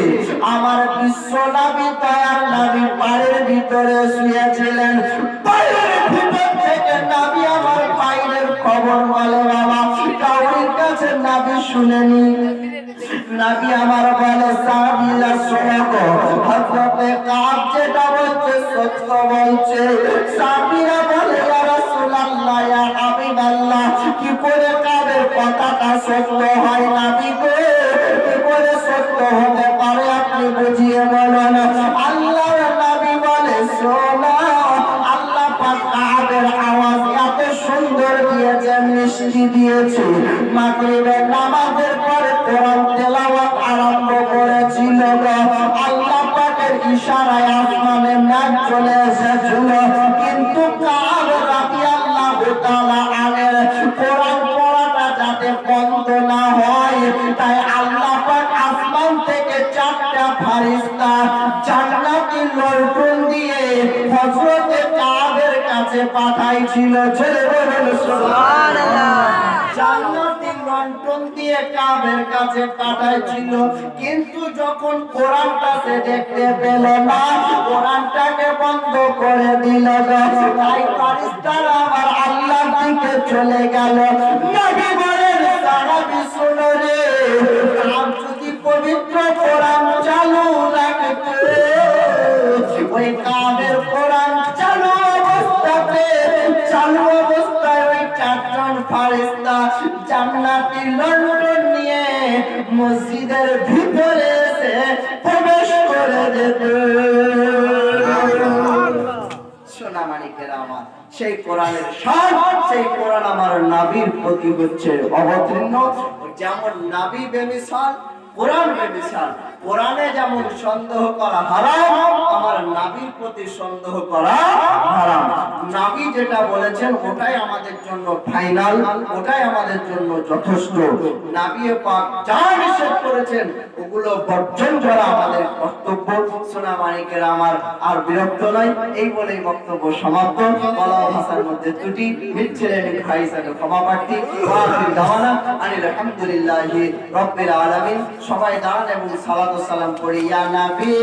আমার বিশ্ব নবী দয়ার নবী পাড়ের ভিতরে শুয়েছিলেন। পাড়ের ভিতর থেকে নবী আমার পায়ের খবর বলে, বাবা কাউরির কাছে নবী শুনেনি। নবী আমার বলে, সাহাবীরা শোনো গো, হযরতে কাব যেটা বলছে সত্য বলছে। সাহাবীরা বলে, ইয়া রাসূলুল্লাহ, ইয়া হাবিবাল্লাহ, কি করে কাবের কথাটা সত্য হয়? নবী গো, কি করে সত্য হতে পারে আপনি বুঝিয়ে বলুন। আল্লাহর নবী বলে, শোনো, আল্লাহ পাক কাবের আওয়াজ এত সুন্দর দিয়েছে, মিষ্টি দিয়েছে। মাগরিবের নামাজের পরে কোরআন তেলাওয়াত আরম্ভ করেছিল। আল্লাহ পাকের ইশারায় আসমানে মেঘ চলে এসেছিল, কিন্তু কাব রাদিয়াল্লাহু তাআলা আনের কোরআন পড়াটা যাতে বন্ধ না হয়, তাই আল্লাহ পাক আসমান থেকে চারটা ফেরেশতা জান্নাতি লণ্ঠন দিয়ে হযরতে কাবের কাছে পাঠাইছিল। ছেলে বলেন সুবহানাল্লাহ। জান্নাতি লণ্ঠন দিয়ে কাবের কাছে পাঠাইছিল, কিন্তু যখন কোরআনটা সে দেখতে পেল না, কোরআনটাকে বন্ধ করে দিল। তাই ফেরেশতারা আবার আল্লাহর দিকে চলে গেল। নবী বলেন, সাহাবী শোনো রে, কাব যদি পবিত্র কোরআন চালু রাখতে, ওই কাবের কোরআন চালু অবস্থায় ওই চারজন ফেরেশতা জান্নাতি লণ্ঠন নিয়ে মসজিদের ভিতরে এসে প্রবেশ করে যেত। সোনা মানিকেরা আমার, সেই কোরআনের শান, সেই কোরআন আমার নবীর প্রতি হচ্ছে অবতীর্ণ। যেমন নবী বেমিসাল, কোরআন বেমিসাল। কোরআনে যেমন সন্দেহ করা হারাম, আমার নবীর প্রতি সন্দেহ করা হারাম। নবী যেটা বলেছেন ওটাই আমাদের জন্য ফাইনাল, ওটাই আমাদের জন্য যথেষ্ট। নবী পাক যা নিষেধ করেছেন ওগুলো বর্জন করা আমাদের কর্তব্য। সোনা মানিকেরা আমার, আর বিরক্ত নয়, এই বলেই বক্তব্য সমাপ্ত। কলা ভাষার মধ্যে ত্রুটি মিলছিলেন ভাই হিসাবে ক্ষমা প্রার্থী। আলহামদুলিল্লাহি রাব্বিল আলামিন। সবাই দাঁড়ান এবং সালাত ও সালাম পড়ি। ইয়া নবী